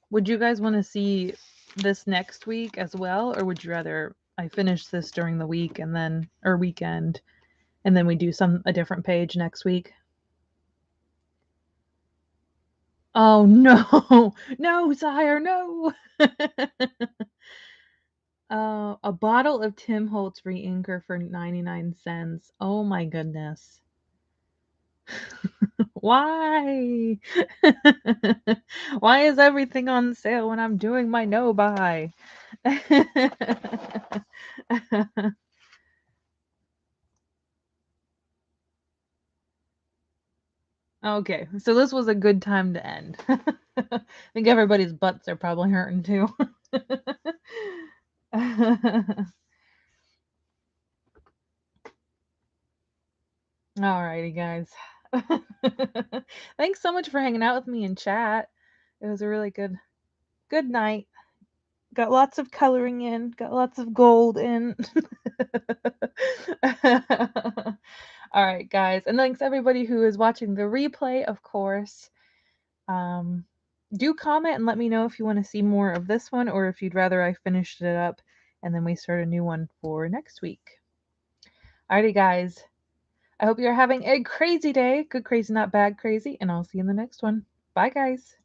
Would you guys want to see this next week as well, or would you rather I finish this during the week and then or weekend and then we do a different page next week? Oh no. No, sire, no. A bottle of Tim Holtz re-inker for 99 cents. Oh my goodness. Why? Why is everything on sale when I'm doing my no buy? Okay, so this was a good time to end. I think everybody's butts are probably hurting too. Alrighty, guys. Thanks so much for hanging out with me in chat. It was a really good night. Got lots of coloring in, got lots of gold in. All right, guys. And thanks everybody who is watching the replay, of course. Do comment and let me know if you want to see more of this one or if you'd rather I finished it up and then we start a new one for next week. Alrighty, guys. I hope you're having a crazy day. Good crazy, not bad crazy. And I'll see you in the next one. Bye, guys.